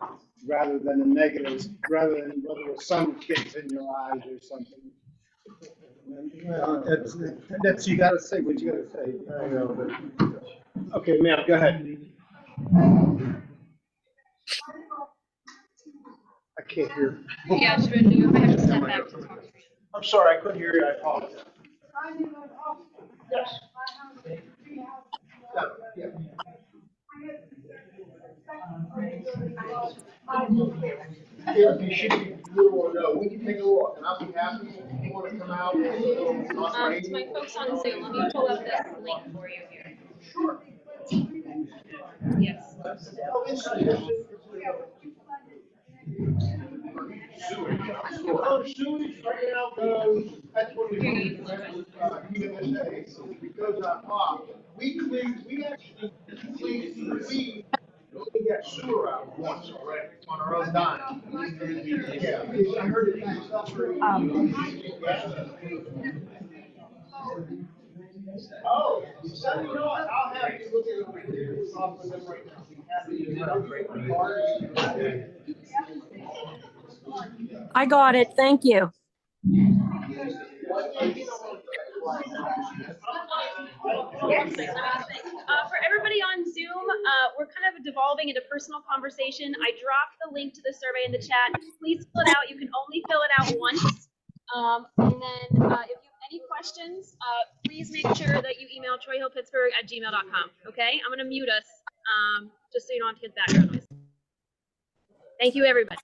rather than the negatives, rather than whether there's some kids in your eyes or something. That's you gotta say what you gotta say. I know, but okay, ma'am, go ahead. I can't hear. Yeah, I have to step back to talk. I'm sorry, I couldn't hear you. I apologize. Yes. Yeah. You should be little or no. We can take a look, and I'll be happy if you want to come out. To my folks on Zoom, let me pull up this link for you here. Sure. Yes. Oh, sewage right now, that's what we do. Because we actually we got sewer out once already on our own dime. Yeah, I heard it. Oh, so you know what? I'll have to look at it. Off of them right now. I got it. Thank you. Yes. For everybody on Zoom, we're kind of devolving into personal conversation. I dropped the link to the survey in the chat. Please fill it out. You can only fill it out once. And then if you have any questions, please make sure that you email troyhillpittsburgh@gmail.com. Okay? I'm going to mute us just so you don't have to get background noise. Thank you, everybody.